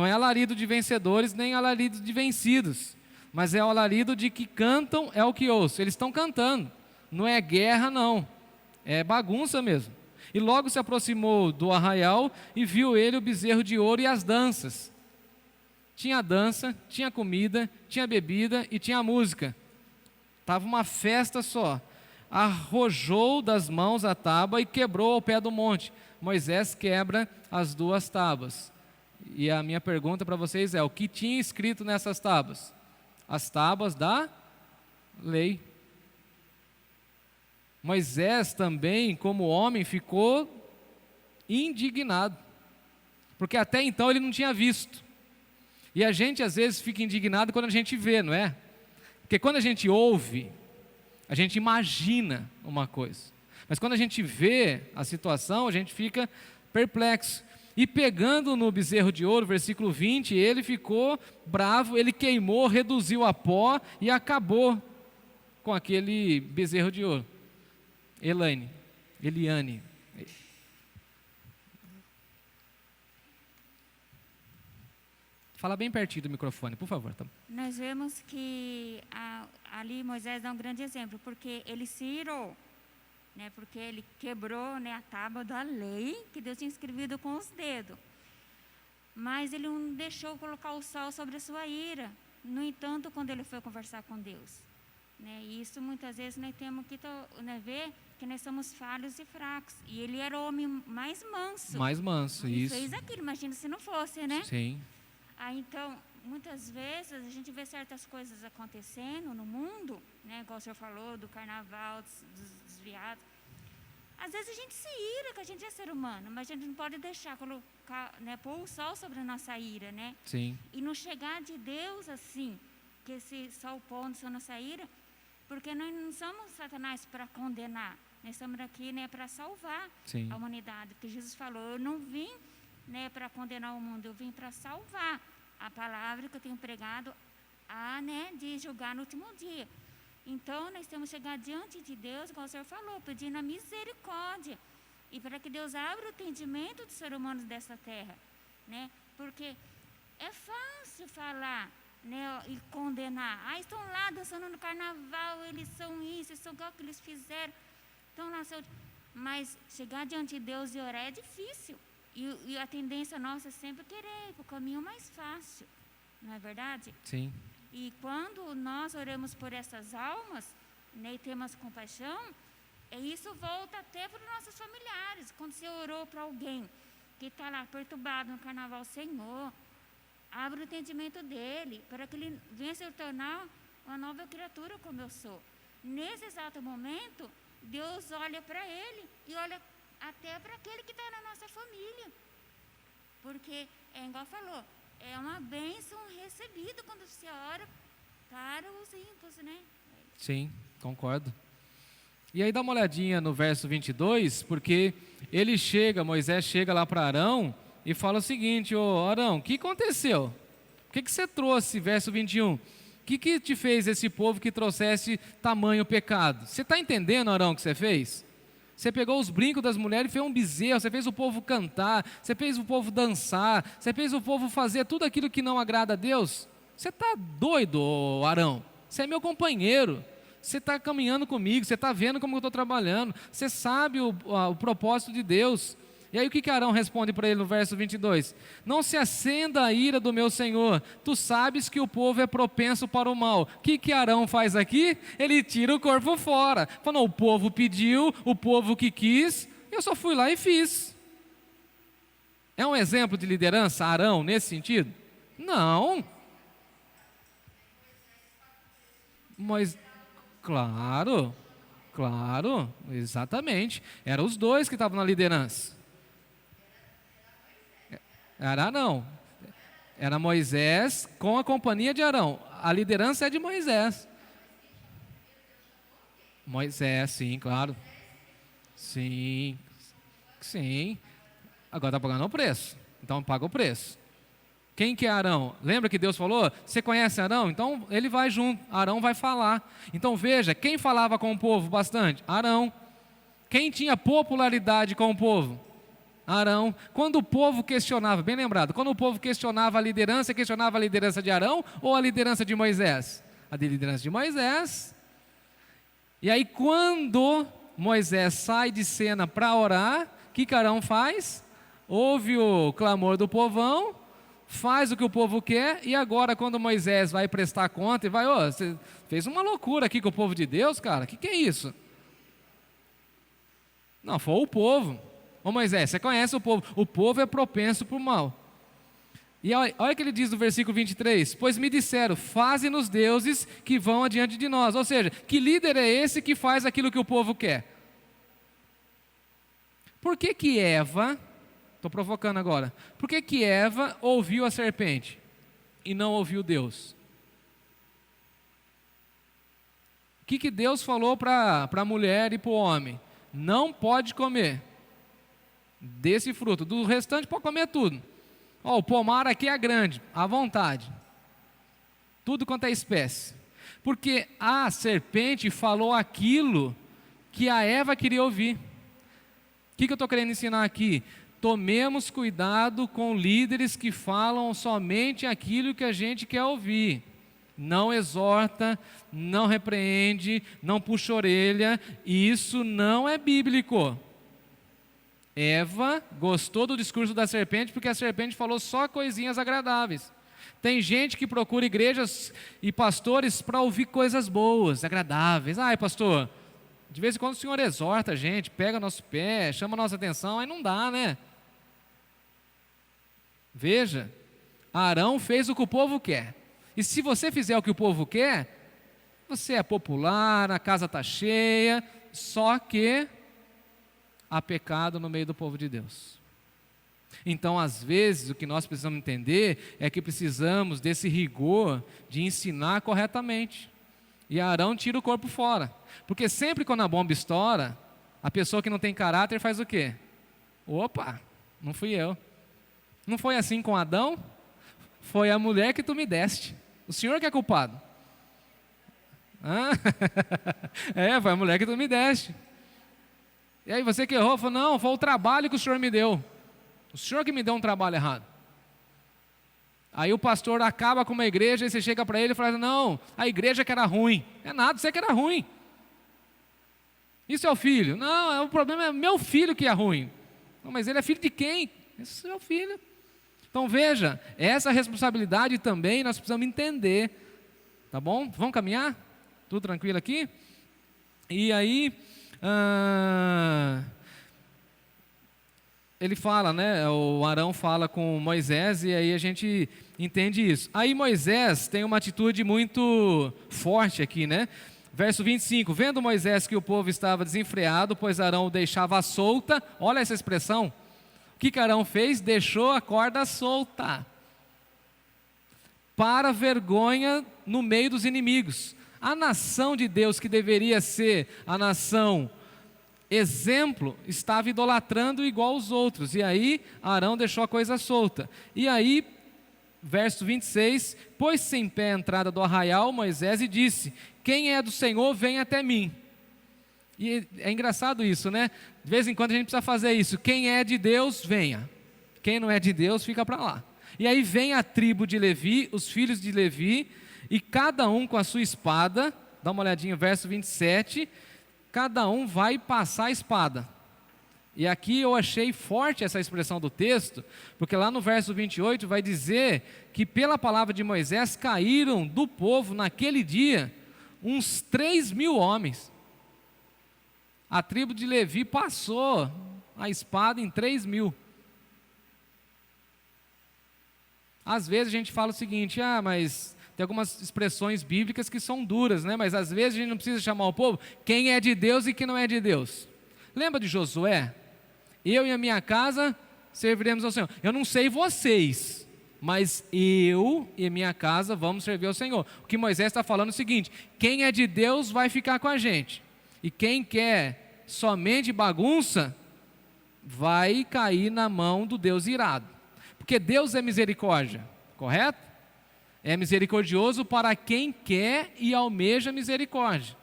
é alarido de vencedores, nem alarido de vencidos, mas é o alarido de que cantam, é o que ouço. Eles estão cantando, não é guerra não, é bagunça mesmo. E logo se aproximou do arraial e viu ele o bezerro de ouro e as danças. Tinha dança, tinha comida, tinha bebida e tinha música. Estava uma festa só. Arrojou das mãos a tábua e quebrou ao pé do monte. Moisés quebra as 2 tábuas. E a minha pergunta para vocês é: o que tinha escrito nessas tábuas? As tábuas da lei. Moisés também, como homem, ficou indignado, porque até então ele não tinha visto. E a gente às vezes fica indignado quando a gente vê, não é? Porque quando a gente ouve, a gente imagina uma coisa, mas quando a gente vê a situação, a gente fica perplexo. E pegando no bezerro de ouro, versículo 20, ele ficou bravo, ele queimou, reduziu a pó e acabou com aquele bezerro de ouro. Eliane. Fala bem pertinho do microfone, por favor. Tá? Nós vemos que ali Moisés dá um grande exemplo, porque ele se irou, né, porque ele quebrou, né, a tábua da lei que Deus tinha escrevido com os dedos. Mas ele não deixou colocar o sol sobre a sua ira. No entanto, quando ele foi conversar com Deus, né, e isso muitas vezes nós temos que ver que nós somos falhos e fracos. E ele era o homem mais manso. Mais manso, ele isso. fez aquilo, imagina se não fosse, né? Sim. Então, muitas vezes a gente vê certas coisas acontecendo no mundo, né, igual o senhor falou, do carnaval, dos desviados. Às vezes a gente se ira, que a gente é ser humano, mas a gente não pode deixar colocar, né, pôr o sol sobre a nossa ira, né? Sim. E não chegar de Deus assim, que esse sol pondo sobre a nossa ira, porque nós não somos Satanás para condenar, nós estamos aqui, né, para salvar Sim. a humanidade, porque Jesus falou: eu não vim, né, para condenar o mundo, eu vim para salvar. A palavra que eu tenho pregado né, de julgar no último dia. Então, nós temos que chegar diante de Deus, como o senhor falou, pedindo a misericórdia, e para que Deus abra o entendimento dos seres humanos dessa terra, né? Porque é fácil falar, né, e condenar. Estão lá dançando no carnaval, eles são isso, eles são o que eles fizeram, estão lá, mas chegar diante de Deus e orar é difícil. E a tendência nossa é sempre querer ir para o caminho mais fácil, não é verdade? Sim. E quando nós oramos por essas almas, né, e temos compaixão, isso volta até para os nossos familiares. Quando você orou para alguém que está lá perturbado no carnaval, Senhor, abre o entendimento dele, para que ele venha se tornar uma nova criatura como eu sou. Nesse exato momento, Deus olha para ele e olha até para aquele que está na nossa família. Porque, igual falou, é uma bênção recebida quando você ora para os ímpios, né? Sim, concordo. E aí dá uma olhadinha no verso 22, porque Moisés chega lá para Arão e fala o seguinte: ô Arão, o que aconteceu? O que você trouxe, verso 21? O que te fez esse povo que trouxesse tamanho pecado? Você está entendendo, Arão, o que você fez? Você pegou os brincos das mulheres e fez um bezerro, você fez o povo cantar, você fez o povo dançar, você fez o povo fazer tudo aquilo que não agrada a Deus. Você está doido, Arão? Você é meu companheiro, você está caminhando comigo, você está vendo como eu estou trabalhando, você sabe o propósito de Deus. E aí o que Arão responde para ele no verso 22? Não se acenda a ira do meu Senhor, tu sabes que o povo é propenso para o mal. O que Arão faz aqui? Ele tira o corpo fora. Falou: o povo pediu, o povo que quis, eu só fui lá e fiz. É um exemplo de liderança, Arão, nesse sentido? Não. Mas, claro, exatamente. Eram os dois que estavam na liderança. Era Moisés com a companhia de Arão. A liderança é de Moisés. Moisés, sim, claro. Sim. Agora está pagando o preço. Então paga o preço. Quem que é Arão? Lembra que Deus falou? Você conhece Arão? Então ele vai junto, Arão vai falar. Então veja, quem falava com o povo bastante? Arão. Quem tinha popularidade com o povo? Arão. Quando o povo questionava, bem lembrado, quando o povo questionava a liderança de Arão ou a liderança de Moisés? A de liderança de Moisés. E aí quando Moisés sai de cena para orar, o que Arão faz? Ouve o clamor do povão, faz o que o povo quer, e agora quando Moisés vai prestar conta e vai, você fez uma loucura aqui com o povo de Deus, cara, o que é isso? Não, foi o povo. Ô Moisés, você conhece o povo é propenso para o mal. E olha o que ele diz no versículo 23, pois me disseram, faze-nos deuses que vão adiante de nós. Ou seja, que líder é esse que faz aquilo que o povo quer? Por que Eva, estou provocando agora, por que Eva ouviu a serpente e não ouviu Deus? O que Deus falou para a mulher e para o homem? Não pode comer desse fruto, do restante pode comer tudo. O pomar aqui é grande, à vontade. Tudo quanto é espécie. Porque a serpente falou aquilo que a Eva queria ouvir. O que eu estou querendo ensinar aqui? Tomemos cuidado com líderes que falam somente aquilo que a gente quer ouvir. Não exorta, não repreende, não puxa a orelha. Isso não é bíblico. Eva gostou do discurso da serpente porque a serpente falou só coisinhas agradáveis. Tem gente que procura igrejas e pastores para ouvir coisas boas, agradáveis. Ai, pastor, de vez em quando o senhor exorta a gente, pega nosso pé, chama nossa atenção, aí não dá, né? Veja, Arão fez o que o povo quer. E se você fizer o que o povo quer, você é popular, a casa está cheia, só que há pecado no meio do povo de Deus. Então, às vezes, o que nós precisamos entender é que precisamos desse rigor de ensinar corretamente. E Arão tira o corpo fora. Porque sempre quando a bomba estoura, a pessoa que não tem caráter faz o quê? Opa, não fui eu. Não foi assim com Adão? Foi a mulher que tu me deste. O senhor que é culpado. Foi a mulher que tu me deste. E aí você que errou, falou, não, foi o trabalho que o senhor me deu. O senhor que me deu um trabalho errado. Aí o pastor acaba com uma igreja e você chega para ele e fala, não, a igreja que era ruim. É nada, você que era ruim. Isso é o filho. Não, o problema é meu filho que é ruim. Não, mas ele é filho de quem? Esse é o filho. Então veja, essa responsabilidade também nós precisamos entender. Tá bom? Vamos caminhar? Tudo tranquilo aqui? E aí... ele fala, né? O Arão fala com Moisés e aí a gente entende isso. Aí Moisés tem uma atitude muito forte aqui, né? Verso 25, vendo Moisés que o povo estava desenfreado, pois Arão o deixava solta, olha essa expressão, o que Arão fez? Deixou a corda solta, para vergonha no meio dos inimigos. A nação de Deus, que deveria ser a nação exemplo, estava idolatrando igual os outros. E aí Arão deixou a coisa solta. E aí, verso 26, pôs-se em pé a entrada do arraial Moisés e disse, quem é do Senhor, vem até mim. E é engraçado isso, né? De vez em quando a gente precisa fazer isso. Quem é de Deus, venha. Quem não é de Deus, fica para lá. E aí vem a tribo de Levi, os filhos de Levi, e cada um com a sua espada, dá uma olhadinha, verso 27, cada um vai passar a espada. E aqui eu achei forte essa expressão do texto, porque lá no verso 28 vai dizer que pela palavra de Moisés caíram do povo naquele dia uns 3.000 homens. A tribo de Levi passou a espada em 3.000. Às vezes a gente fala o seguinte, mas tem algumas expressões bíblicas que são duras, né? Mas às vezes a gente não precisa chamar o povo, quem é de Deus e quem não é de Deus. Lembra de Josué? Eu e a minha casa serviremos ao Senhor. Eu não sei vocês, mas eu e a minha casa vamos servir ao Senhor. O que Moisés está falando é o seguinte, quem é de Deus vai ficar com a gente. E quem quer somente bagunça, vai cair na mão do Deus irado. Porque Deus é misericórdia. correto? É misericordioso para quem quer e almeja misericórdia.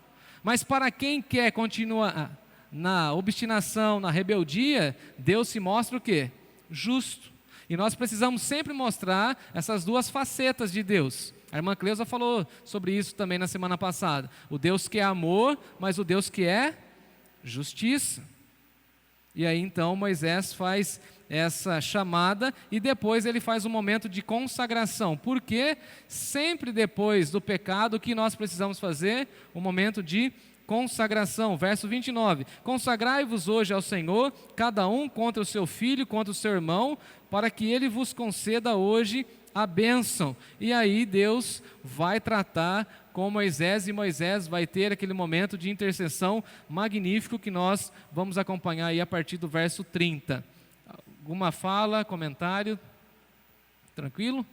Mas para quem quer continuar na obstinação, na rebeldia, Deus se mostra o quê? Justo. E nós precisamos sempre mostrar essas duas facetas de Deus. A irmã Cleusa falou sobre isso também na semana passada. O Deus que é amor, mas o Deus que é justiça. E aí então Moisés faz essa chamada e depois ele faz um momento de consagração. Porque sempre depois do pecado, o que nós precisamos fazer? Um momento de consagração. Verso 29. Consagrai-vos hoje ao Senhor, cada um contra o seu filho, contra o seu irmão, para que ele vos conceda hoje a bênção. E aí Deus vai tratar com Moisés, e Moisés vai ter aquele momento de intercessão magnífico que nós vamos acompanhar aí a partir do verso 30. Alguma fala, comentário? Tranquilo?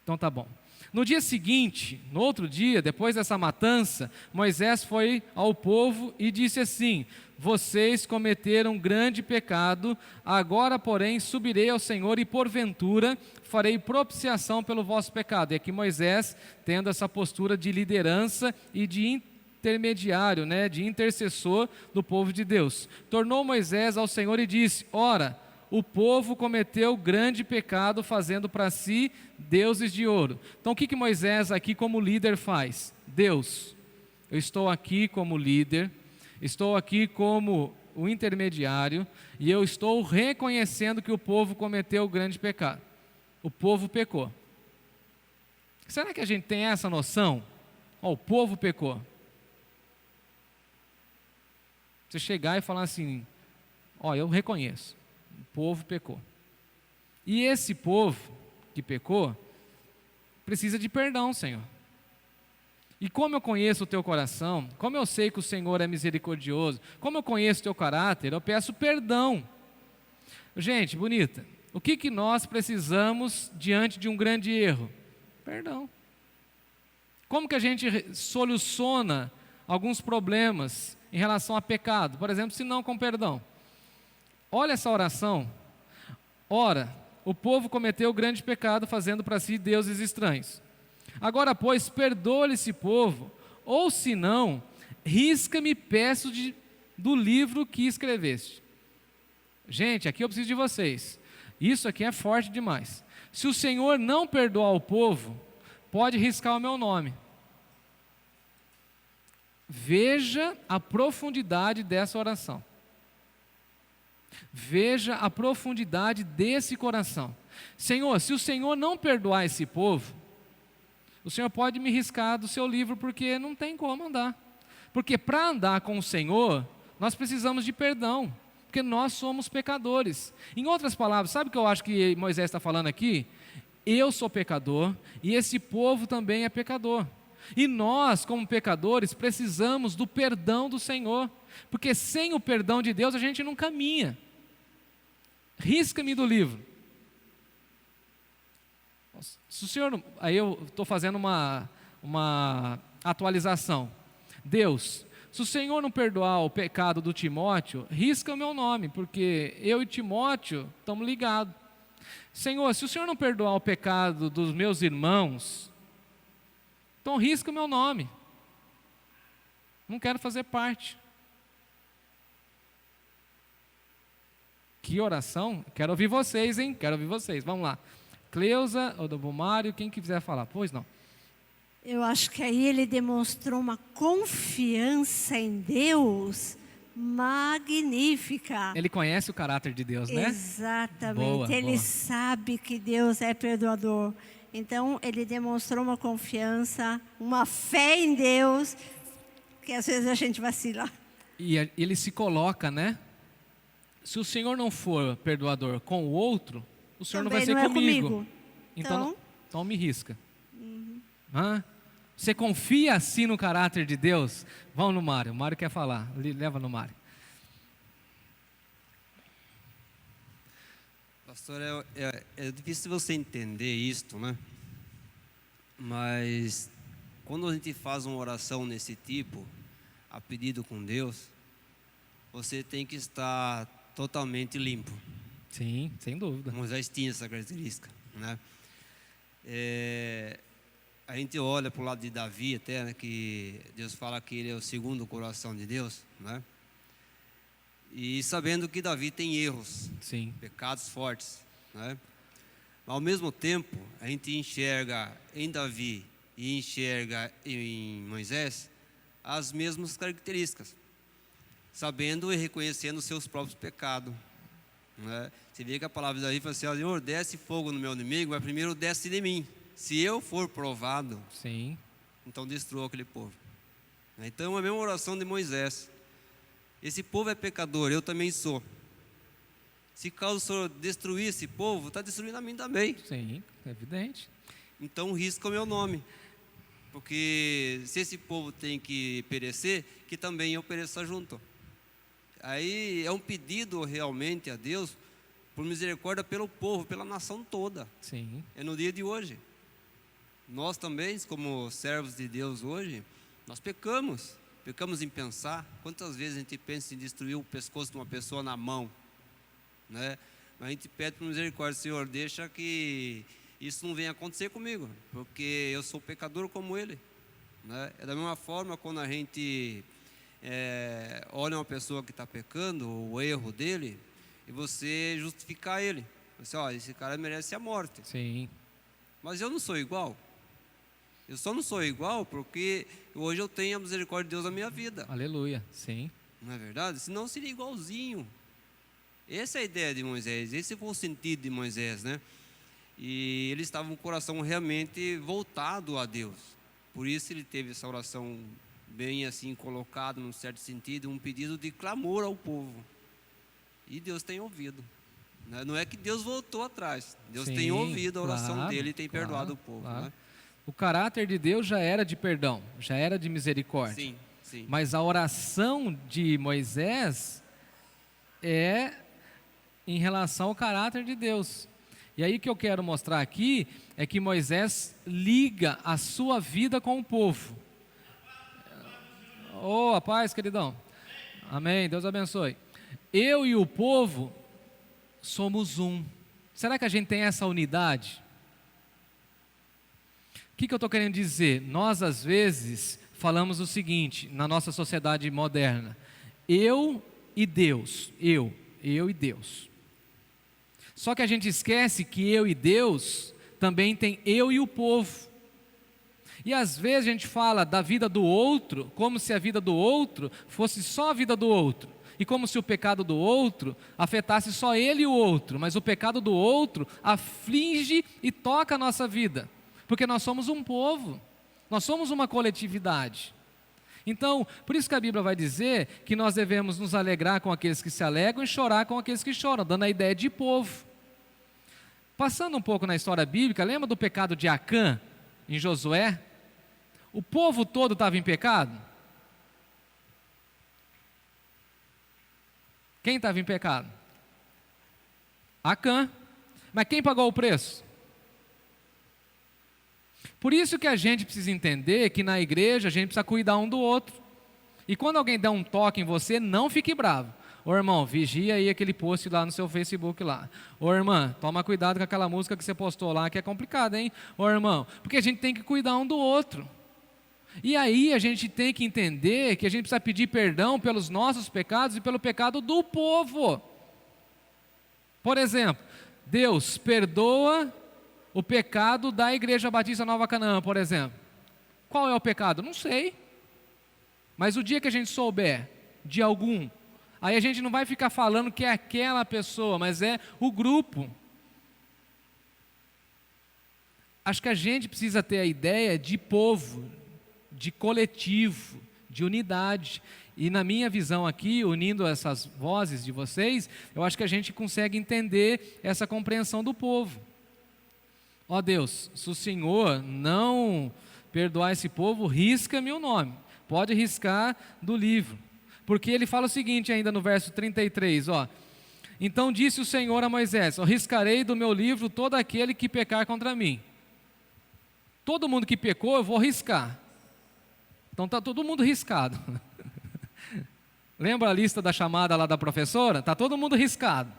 Então tá bom. No dia seguinte, no outro dia, depois dessa matança, Moisés foi ao povo e disse assim: vocês cometeram um grande pecado, agora porém subirei ao Senhor e porventura farei propiciação pelo vosso pecado. E aqui Moisés tendo essa postura de liderança e de intermediário, de intercessor do povo de Deus. Tornou Moisés ao Senhor e disse: ora, o povo cometeu grande pecado fazendo para si deuses de ouro. Então o que Moisés aqui como líder faz? Deus, eu estou aqui como líder, estou aqui como o intermediário e eu estou reconhecendo que o povo cometeu grande pecado. O povo pecou. Será que a gente tem essa noção? O povo pecou. Você chegar e falar assim: eu reconheço. O povo pecou. E esse povo que pecou precisa de perdão, Senhor. E como eu conheço o teu coração, como eu sei que o Senhor é misericordioso, como eu conheço o teu caráter, eu peço perdão. Gente, bonita, o que nós precisamos diante de um grande erro? Perdão. Como que a gente soluciona alguns problemas em relação a pecado? Por exemplo, se não com perdão. Olha essa oração. Ora, o povo cometeu grande pecado fazendo para si deuses estranhos. Agora, pois, perdoa-lhe esse povo, ou se não, risca-me, peço do livro que escreveste. Gente, aqui eu preciso de vocês. Isso aqui é forte demais. Se o Senhor não perdoar o povo, pode riscar o meu nome. Veja a profundidade dessa oração. Veja a profundidade desse coração. Senhor, se o Senhor não perdoar esse povo, o Senhor pode me riscar do seu livro, porque não tem como andar. Porque para andar com o Senhor, nós precisamos de perdão, porque nós somos pecadores. Em outras palavras, sabe o que eu acho que Moisés está falando aqui? Eu sou pecador e esse povo também é pecador. E nós, como pecadores, precisamos do perdão do Senhor, porque sem o perdão de Deus a gente não caminha. Risca-me do livro. Se o Senhor, aí eu estou fazendo uma atualização. Deus, se o Senhor não perdoar o pecado do Timóteo, risca o meu nome, porque eu e Timóteo estamos ligados. Senhor, se o Senhor não perdoar o pecado dos meus irmãos, então risca o meu nome. Não quero fazer parte. Que oração? Quero ouvir vocês, hein? Quero ouvir vocês. Vamos lá. Cleusa, ou do Mário, quem quiser falar. Pois não. Eu acho que aí ele demonstrou uma confiança em Deus magnífica. Ele conhece o caráter de Deus, né? Exatamente. Ele sabe que Deus é perdoador. Então, ele demonstrou uma confiança, uma fé em Deus, que às vezes a gente vacila. E ele se coloca, Se o Senhor não for perdoador com o outro, o Senhor também não vai ser não comigo. É Então me risca. Você confia assim no caráter de Deus? Vamos no Mário. O Mário quer falar. Leva no Mário. Pastor, é difícil você entender isto, Mas quando a gente faz uma oração desse tipo, a pedido com Deus, você tem que estar totalmente limpo. Sim, sem dúvida. Moisés tinha essa característica, A gente olha para o lado de Davi até, né, que Deus fala que ele é o segundo coração de Deus, né? E sabendo que Davi tem erros, Sim. pecados fortes, né? Mas, ao mesmo tempo, a gente enxerga em Davi e enxerga em Moisés as mesmas características, sabendo e reconhecendo os seus próprios pecados, né? Você vê que a palavra de Davi fala assim: Senhor, desce fogo no meu inimigo, mas primeiro desce de mim. Se eu for provado, Sim. então destrua aquele povo. Então, a mesma oração de Moisés. Esse povo é pecador, eu também sou. Se caso o Senhor destruir esse povo, está destruindo a mim também. Sim, é evidente. Então risca o meu nome. Porque se esse povo tem que perecer, que também eu pereça junto. Aí é um pedido realmente a Deus por misericórdia pelo povo, pela nação toda. Sim. É no dia de hoje. Nós também, como servos de Deus hoje, nós pecamos em pensar. Quantas vezes a gente pensa em destruir o pescoço de uma pessoa na mão, né? Mas a gente pede por misericórdia: Senhor, deixa que isso não venha acontecer comigo, porque eu sou pecador como ele, né? É da mesma forma quando a gente olha uma pessoa que está pecando, o erro dele, e você justificar ele. Você, esse cara merece a morte. Sim. Mas eu não sou igual. Eu só não sou igual porque hoje eu tenho a misericórdia de Deus na minha vida. Aleluia. Sim. Não é verdade? Senão seria igualzinho. Essa é a ideia de Moisés, esse foi o sentido de Moisés, né? E ele estava com o coração realmente voltado a Deus. Por isso ele teve essa oração bem assim colocada, num certo sentido, um pedido de clamor ao povo. E Deus tem ouvido. Não é que Deus voltou atrás. Deus Sim, tem ouvido a oração claro, dele e tem perdoado o povo. Claro. Né? O caráter de Deus já era de perdão, já era de misericórdia. Sim, sim. Mas a oração de Moisés é em relação ao caráter de Deus. E aí o que eu quero mostrar aqui é que Moisés liga a sua vida com o povo. Oh, a paz, queridão. Amém, Deus abençoe. Eu e o povo somos um. Será que a gente tem essa unidade? O que eu estou querendo dizer? Nós, às vezes, falamos o seguinte, na nossa sociedade moderna: eu e Deus, eu e Deus. Só que a gente esquece que eu e Deus também tem eu e o povo. E às vezes a gente fala da vida do outro como se a vida do outro fosse só a vida do outro. E como se o pecado do outro afetasse só ele e o outro. Mas o pecado do outro aflige e toca a nossa vida. Porque nós somos um povo, nós somos uma coletividade. Então, por isso que a Bíblia vai dizer que nós devemos nos alegrar com aqueles que se alegram e chorar com aqueles que choram, dando a ideia de povo. Passando um pouco na história bíblica, lembra do pecado de Acã, em Josué? O povo todo estava em pecado? Quem estava em pecado? Acã. Mas quem pagou o preço? Por isso que a gente precisa entender que na igreja a gente precisa cuidar um do outro. E quando alguém der um toque em você, não fique bravo. Ô irmão, vigia aí aquele post lá no seu Facebook lá. Ô irmã, toma cuidado com aquela música que você postou lá, que é complicada, hein? Ô irmão, porque a gente tem que cuidar um do outro. E aí a gente tem que entender que a gente precisa pedir perdão pelos nossos pecados e pelo pecado do povo. Por exemplo, Deus perdoa o pecado da Igreja Batista Nova Canaã, por exemplo. Qual é o pecado? Não sei. Mas o dia que a gente souber de algum, aí a gente não vai ficar falando que é aquela pessoa, mas é o grupo. Acho que a gente precisa ter a ideia de povo, de coletivo, de unidade. E na minha visão aqui, unindo essas vozes de vocês, eu acho que a gente consegue entender essa compreensão do povo. Ó Deus, se o Senhor não perdoar esse povo, risca-me o nome. Pode riscar do livro. Porque ele fala o seguinte ainda no verso 33, ó. Então disse o Senhor a Moisés: eu riscarei do meu livro todo aquele que pecar contra mim. Todo mundo que pecou eu vou riscar. Então está todo mundo riscado. Lembra a lista da chamada lá da professora? Está todo mundo riscado.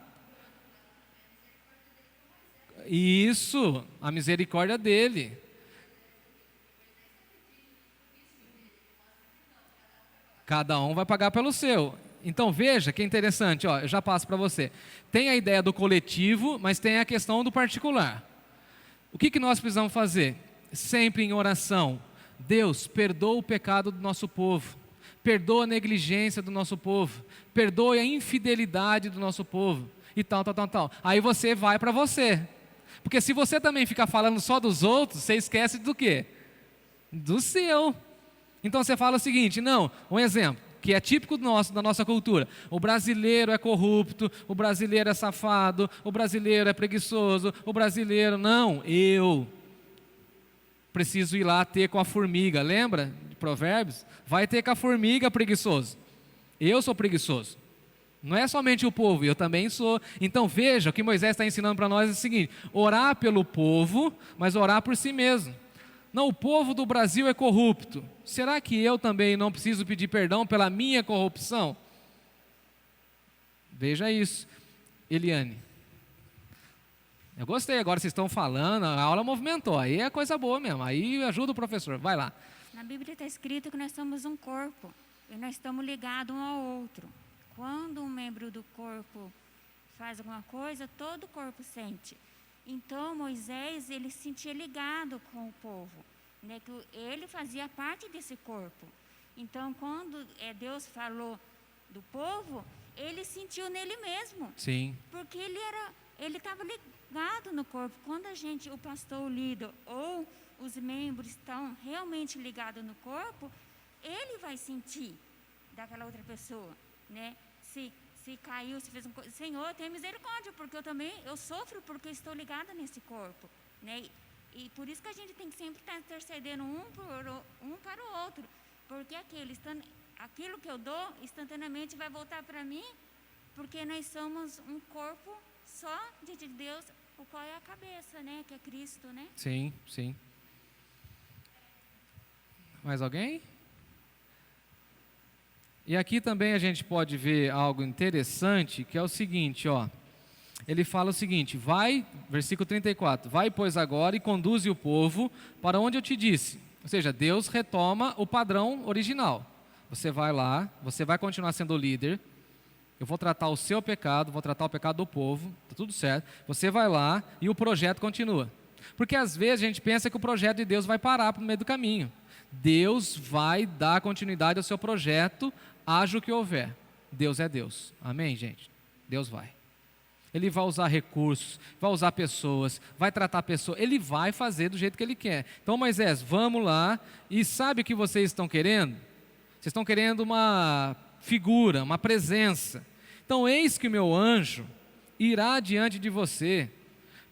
Isso, a misericórdia dele. Cada um vai pagar pelo seu. Então veja que é interessante, ó, eu já passo para você. Tem a ideia do coletivo, mas tem a questão do particular. O que nós precisamos fazer? Sempre em oração. Deus, perdoa o pecado do nosso povo. Perdoa a negligência do nosse povo. Perdoe a infidelidade do nosso povo. E tal. Aí você vai para você. Porque se você também ficar falando só dos outros, você esquece do quê? Do seu. Então você fala o seguinte, não, um exemplo, que é típico da nossa cultura. O brasileiro é corrupto, o brasileiro é safado, o brasileiro é preguiçoso, o brasileiro... Não, eu preciso ir lá ter com a formiga, lembra de Provérbios? Vai ter com a formiga, preguiçoso. Eu sou preguiçoso. Não é somente o povo, eu também sou. Então veja, o que Moisés está ensinando para nós é o seguinte, orar pelo povo, mas orar por si mesmo. Não, o povo do Brasil é corrupto. Será que eu também não preciso pedir perdão pela minha corrupção? Veja isso. Eliane. Eu gostei, agora vocês estão falando, a aula movimentou, aí é coisa boa mesmo, aí ajuda o professor, vai lá. Na Bíblia está escrito que nós somos um corpo e nós estamos ligados um ao outro. Quando um membro do corpo faz alguma coisa, todo o corpo sente. Então, Moisés, ele se sentia ligado com o povo, né? Que ele fazia parte desse corpo. Então, quando Deus falou do povo, ele sentiu nele mesmo. Sim. Porque ele estava ligado no corpo. Quando o pastor, o líder ou os membros estão realmente ligados no corpo, ele vai sentir daquela outra pessoa, né? Se caiu, se fez uma coisa, Senhor, tenha misericórdia, porque eu sofro porque estou ligada nesse corpo, né? E por isso que a gente tem que sempre estar intercedendo um para o outro, porque aquilo que eu dou, instantaneamente vai voltar para mim, porque nós somos um corpo só diante de Deus, o qual é a cabeça, né? Que é Cristo, né? Sim, sim. Mais alguém? E aqui também a gente pode ver algo interessante, que é o seguinte, ó. Ele fala o seguinte, vai, versículo 34, vai, pois, agora e conduze o povo para onde eu te disse. Ou seja, Deus retoma o padrão original. Você vai lá, você vai continuar sendo o líder, eu vou tratar o seu pecado, vou tratar o pecado do povo, está tudo certo. Você vai lá e o projeto continua. Porque às vezes a gente pensa que o projeto de Deus vai parar no meio do caminho. Deus vai dar continuidade ao seu projeto, haja o que houver. Deus é Deus. Amém, gente? Deus vai. Ele vai usar recursos, vai usar pessoas, vai tratar pessoas. Ele vai fazer do jeito que Ele quer. Então, Moisés, vamos lá. E sabe o que vocês estão querendo? Vocês estão querendo uma figura, uma presença. Então, eis que o meu anjo irá diante de você.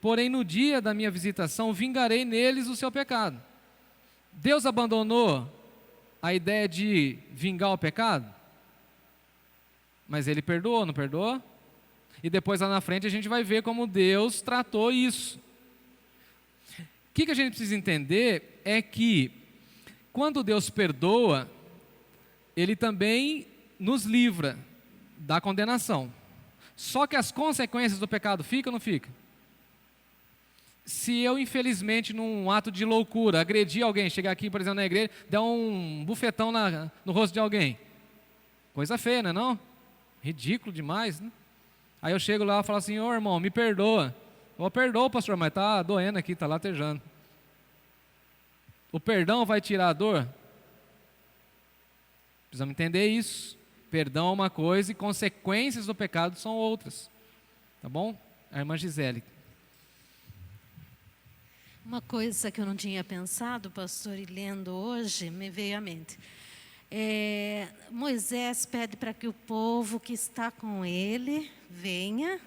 Porém, no dia da minha visitação, vingarei neles o seu pecado. Deus abandonou a ideia de vingar o pecado? Mas Ele perdoou, não perdoou? E depois lá na frente a gente vai ver como Deus tratou isso. O que a gente precisa entender é que quando Deus perdoa, Ele também nos livra da condenação. Só que as consequências do pecado ficam ou não ficam? Se eu, infelizmente, num ato de loucura, agredir alguém, chegar aqui, por exemplo, na igreja, der um bufetão no rosto de alguém, coisa feia, não é não? Ridículo demais, né? Aí eu chego lá e falo assim, ô irmão, me perdoa. Eu perdoo, pastor, mas está doendo aqui, está latejando. O perdão vai tirar a dor? Precisamos entender isso. Perdão é uma coisa e consequências do pecado são outras. Tá bom? A irmã Gisele. Uma coisa que eu não tinha pensado, pastor, e lendo hoje, me veio à mente. Moisés pede para que o povo que está com ele venha,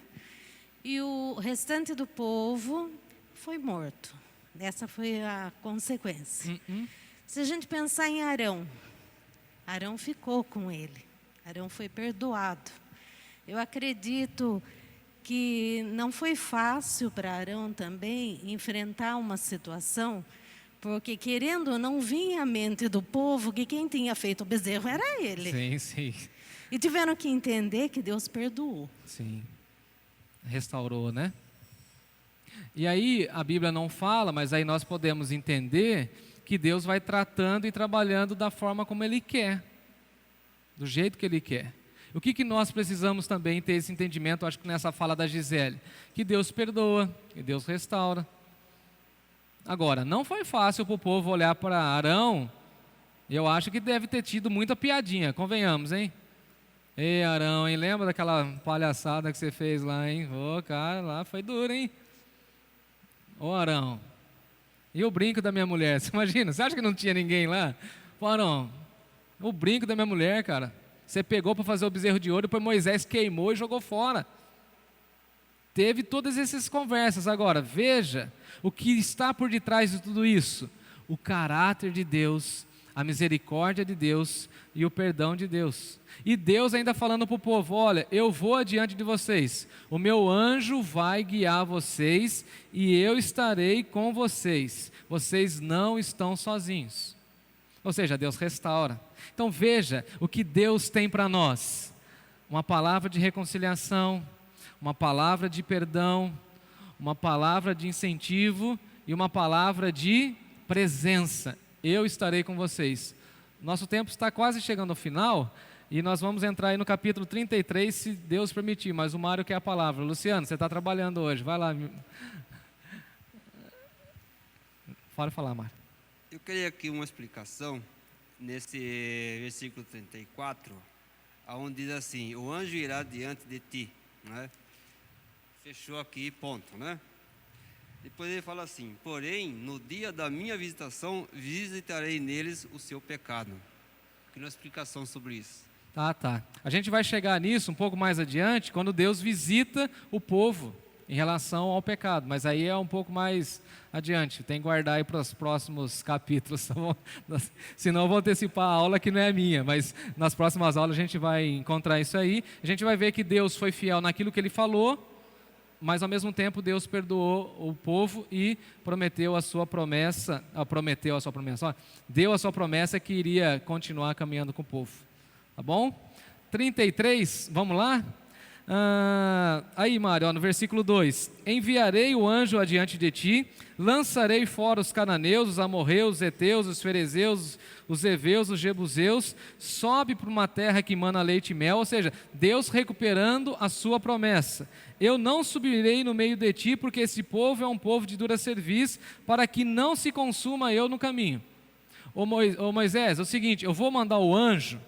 e o restante do povo foi morto. Essa foi a consequência. Se a gente pensar em Arão, Arão ficou com ele. Arão foi perdoado. Eu acredito que não foi fácil para Arão também enfrentar uma situação, porque querendo ou não vinha à mente do povo que quem tinha feito o bezerro era ele. Sim, sim. E tiveram que entender que Deus perdoou. Sim. Restaurou, né? E aí a Bíblia não fala, mas aí nós podemos entender que Deus vai tratando e trabalhando da forma como Ele quer, do jeito que Ele quer. O que nós precisamos também ter esse entendimento, acho que nessa fala da Gisele, que Deus perdoa, que Deus restaura. Agora, não foi fácil para o povo olhar para Arão, eu acho que deve ter tido muita piadinha, convenhamos, hein? Ei, Arão, hein? Lembra daquela palhaçada que você fez lá, hein? Ô, cara, lá foi duro, hein? Ô, Arão, e o brinco da minha mulher? Você imagina, você acha que não tinha ninguém lá? Pô, Arão, o brinco da minha mulher, cara, você pegou para fazer o bezerro de ouro, depois Moisés queimou e jogou fora. Teve todas essas conversas. Agora, veja o que está por detrás de tudo isso. O caráter de Deus, a misericórdia de Deus e o perdão de Deus. E Deus ainda falando para o povo, olha, eu vou adiante de vocês, o meu anjo vai guiar vocês e eu estarei com vocês. Vocês não estão sozinhos. Ou seja, Deus restaura. Então veja o que Deus tem para nós. Uma palavra de reconciliação, uma palavra de perdão, uma palavra de incentivo e uma palavra de presença. Eu estarei com vocês. Nosso tempo está quase chegando ao final e nós vamos entrar aí no capítulo 33, se Deus permitir, mas o Mário quer a palavra. Luciano, você está trabalhando hoje, vai lá. Pode falar, Mário. Eu queria aqui uma explicação nesse versículo 34, onde diz assim, o anjo irá diante de ti, né? Fechou aqui, ponto, né? Depois ele fala assim, porém, no dia da minha visitação, visitarei neles o seu pecado. Queria uma explicação sobre isso. Tá. A gente vai chegar nisso um pouco mais adiante, quando Deus visita o povo em relação ao pecado, mas aí é um pouco mais adiante, tem que guardar aí para os próximos capítulos, senão eu vou antecipar a aula que não é minha, mas nas próximas aulas a gente vai encontrar isso aí, a gente vai ver que Deus foi fiel naquilo que Ele falou, mas ao mesmo tempo Deus perdoou o povo e prometeu a sua promessa, deu a sua promessa que iria continuar caminhando com o povo, tá bom? 33, vamos lá? Aí, Mário, no versículo 2: enviarei o anjo adiante de ti, lançarei fora os cananeus, os amorreus, os heteus, os ferezeus, os heveus, os jebuseus, sobe para uma terra que mana leite e mel, ou seja, Deus recuperando a sua promessa. Eu não subirei no meio de ti, porque esse povo é um povo de dura cerviz, para que não se consuma eu no caminho. Ô Moisés, é o seguinte, eu vou mandar o anjo,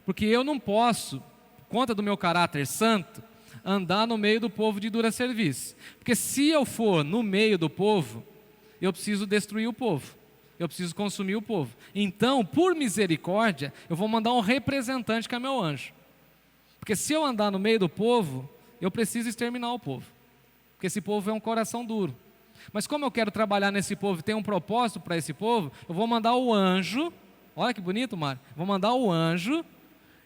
porque eu não posso, por conta do meu caráter santo, andar no meio do povo de dura cerviz. Porque se eu for no meio do povo, eu preciso destruir o povo. Eu preciso consumir o povo. Então, por misericórdia, eu vou mandar um representante que é meu anjo. Porque se eu andar no meio do povo, eu preciso exterminar o povo. Porque esse povo é um coração duro. Mas como eu quero trabalhar nesse povo e ter um propósito para esse povo, eu vou mandar o anjo. Olha que bonito, Mário. Vou mandar o anjo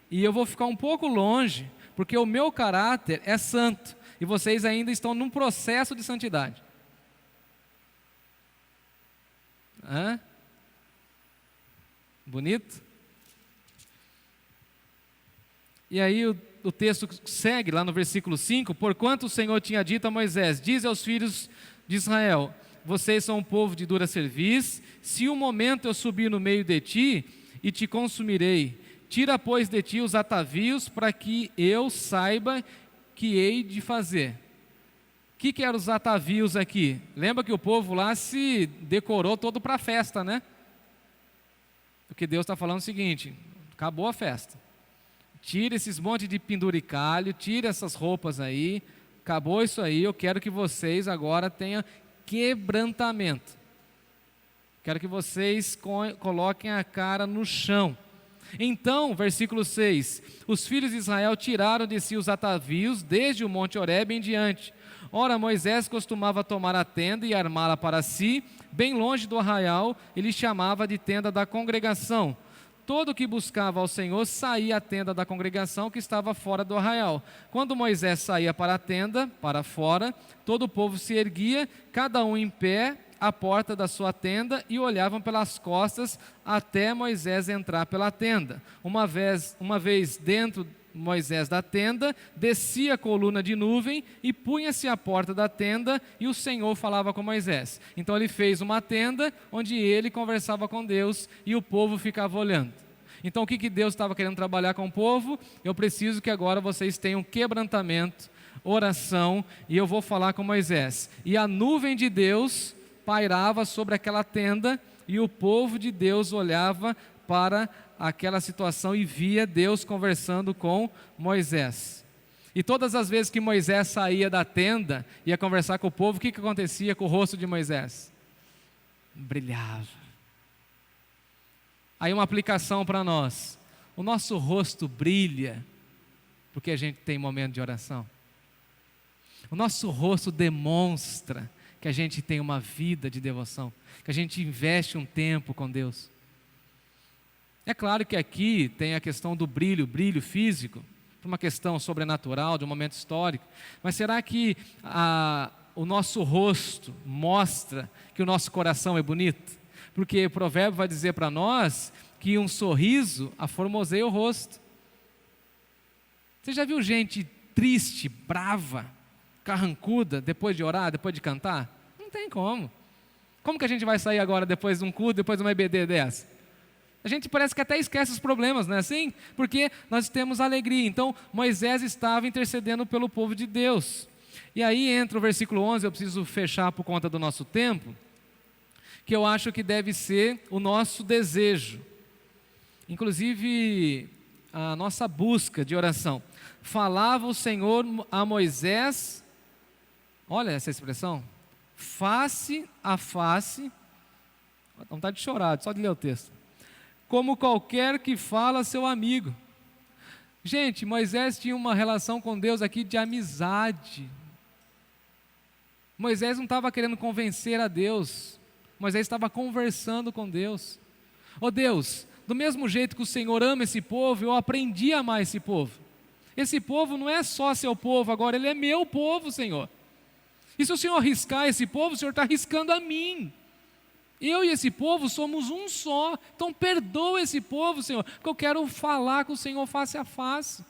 e eu vou ficar um pouco longe, porque o meu caráter é santo e vocês ainda estão num processo de santidade. Bonito? E aí o texto segue lá no versículo 5, porquanto o Senhor tinha dito a Moisés, diz aos filhos de Israel, vocês são um povo de dura cerviz, se um momento eu subir no meio de ti e te consumirei, tira pois de ti os atavios para que eu saiba que hei de fazer. O que eram os atavios aqui? Lembra que o povo lá se decorou todo para a festa, né? Porque Deus está falando o seguinte, acabou a festa. Tira esses montes de penduricalho, tira essas roupas aí, acabou isso aí, eu quero que vocês agora tenham quebrantamento. Quero que vocês coloquem a cara no chão. Então, versículo 6, os filhos de Israel tiraram de si os atavios desde o monte Horebe em diante. Ora, Moisés costumava tomar a tenda e armá-la para si, bem longe do arraial, ele chamava de tenda da congregação. Todo que buscava ao Senhor saía à tenda da congregação que estava fora do arraial. Quando Moisés saía para a tenda, para fora, todo o povo se erguia, cada um em pé, à porta da sua tenda, e olhavam pelas costas até Moisés entrar pela tenda. Uma vez dentro Moisés da tenda, descia a coluna de nuvem e punha-se à porta da tenda e o Senhor falava com Moisés. Então ele fez uma tenda onde ele conversava com Deus e o povo ficava olhando. Então o que Deus estava querendo trabalhar com o povo? Eu preciso que agora vocês tenham quebrantamento, oração, e eu vou falar com Moisés. E a nuvem de Deus pairava sobre aquela tenda e o povo de Deus olhava para aquela situação e via Deus conversando com Moisés. E todas as vezes que Moisés saía da tenda, ia conversar com o povo, o que acontecia com o rosto de Moisés? Brilhava. Aí uma aplicação para nós: o nosso rosto brilha porque a gente tem momento de oração. O nosso rosto demonstra que a gente tem uma vida de devoção, que a gente investe um tempo com Deus. É claro que aqui tem a questão do brilho físico, por uma questão sobrenatural, de um momento histórico, mas será que o nosso rosto mostra que o nosso coração é bonito? Porque o provérbio vai dizer para nós que um sorriso aformoseia o rosto. Você já viu gente triste, brava, carrancuda, depois de orar, depois de cantar? Não tem como. Como que a gente vai sair agora depois de um culto, depois de uma EBD dessa? A gente parece que até esquece os problemas, não é assim? Porque nós temos alegria. Então, Moisés estava intercedendo pelo povo de Deus. E aí entra o versículo 11, eu preciso fechar por conta do nosso tempo, que eu acho que deve ser o nosso desejo. Inclusive, a nossa busca de oração. Falava o Senhor a Moisés, olha essa expressão, face a face, dá vontade de chorar, só de ler o texto. Como qualquer que fala a seu amigo. Gente, Moisés tinha uma relação com Deus aqui de amizade. Moisés não estava querendo convencer a Deus. Moisés estava conversando com Deus. Ó Deus, do mesmo jeito que o Senhor ama esse povo, eu aprendi a amar esse povo. Esse povo não é só seu povo agora, ele é meu povo, Senhor. E se o Senhor riscar esse povo, o Senhor está riscando a mim. Eu e esse povo somos um só. Então perdoa esse povo, Senhor, porque eu quero falar com o Senhor face a face.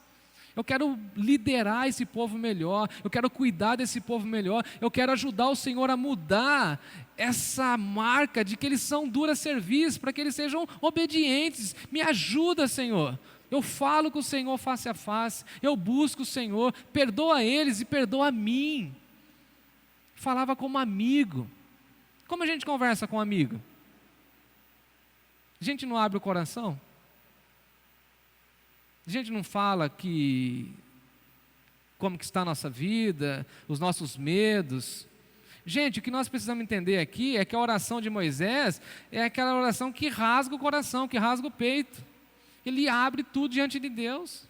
Eu quero liderar esse povo melhor. Eu quero cuidar desse povo melhor. Eu quero ajudar o Senhor a mudar essa marca de que eles são duras serviços, para que eles sejam obedientes. Me ajuda, Senhor. Eu falo com o Senhor face a face. Eu busco o Senhor. Perdoa eles e perdoa a mim. Falava como amigo. Como a gente conversa com um amigo? A gente não abre o coração? A gente não fala como que está a nossa vida, os nossos medos? Gente, o que nós precisamos entender aqui é que a oração de Moisés é aquela oração que rasga o coração, que rasga o peito. Ele abre tudo diante de Deus.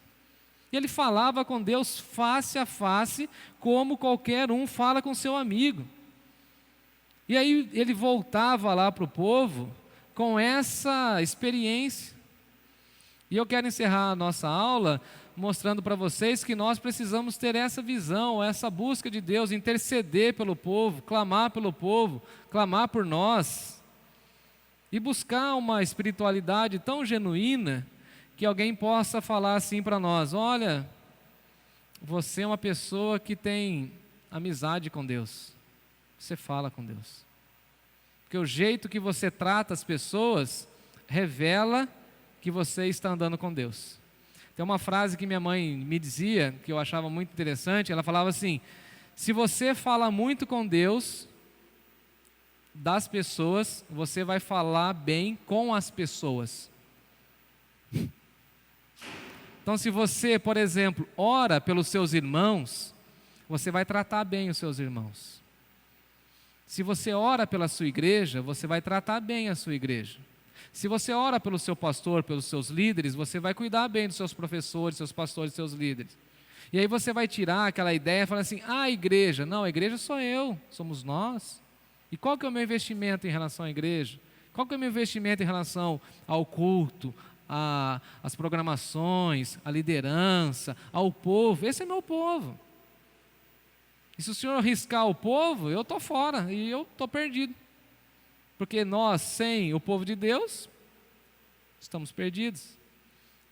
Ele falava com Deus face a face, como qualquer um fala com seu amigo. E aí ele voltava lá para o povo com essa experiência. E eu quero encerrar a nossa aula mostrando para vocês que nós precisamos ter essa visão, essa busca de Deus, interceder pelo povo, clamar por nós. E buscar uma espiritualidade tão genuína que alguém possa falar assim para nós: olha, você é uma pessoa que tem amizade com Deus. Você fala com Deus. Porque o jeito que você trata as pessoas revela que você está andando com Deus. Tem uma frase que minha mãe me dizia, que eu achava muito interessante. Ela falava assim: se você fala muito com Deus das pessoas, você vai falar bem com as pessoas. Então, se você, por exemplo, ora pelos seus irmãos, você vai tratar bem os seus irmãos. Se você ora pela sua igreja, você vai tratar bem a sua igreja. Se você ora pelo seu pastor, pelos seus líderes, você vai cuidar bem dos seus professores, seus pastores, seus líderes. E aí você vai tirar aquela ideia e falar assim: a igreja. Não, a igreja sou eu, somos nós. E qual que é o meu investimento em relação à igreja? Qual que é o meu investimento em relação ao culto, às programações, à liderança, ao povo? Esse é meu povo. E se o Senhor riscar o povo, eu estou fora e eu estou perdido. Porque nós, sem o povo de Deus, estamos perdidos.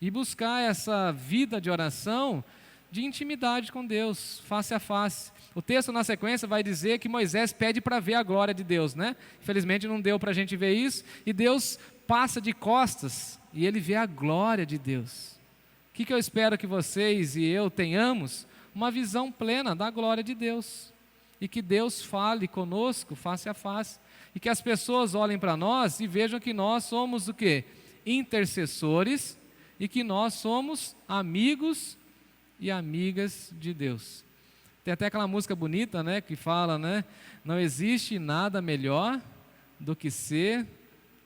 e buscar essa vida de oração, de intimidade com Deus, face a face. O texto na sequência vai dizer que Moisés pede para ver a glória de Deus, né? Infelizmente não deu para a gente ver isso, e Deus passa de costas e ele vê a glória de Deus. O que eu espero que vocês e eu tenhamos? Uma visão plena da glória de Deus, e que Deus fale conosco face a face, e que as pessoas olhem para nós e vejam que nós somos o quê? Intercessores, e que nós somos amigos e amigas de Deus. Tem até aquela música bonita, né, que fala, né, não existe nada melhor do que ser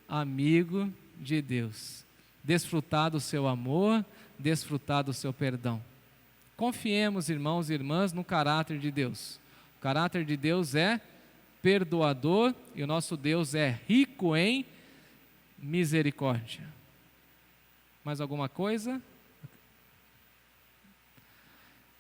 amigo de Deus, desfrutar do seu amor, desfrutar do seu perdão. Confiemos, irmãos e irmãs, no caráter de Deus. O caráter de Deus é perdoador e o nosso Deus é rico em misericórdia. Mais alguma coisa?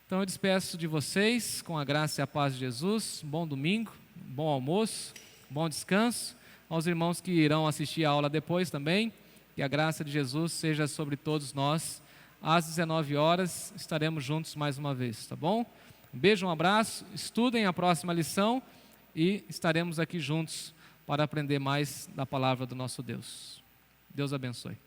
Então eu despeço de vocês com a graça e a paz de Jesus. Bom domingo, bom almoço, bom descanso. Aos irmãos que irão assistir a aula depois também, que a graça de Jesus seja sobre todos nós. Às 19 horas estaremos juntos mais uma vez, tá bom? Um beijo, um abraço, estudem a próxima lição e estaremos aqui juntos para aprender mais da palavra do nosso Deus. Deus abençoe.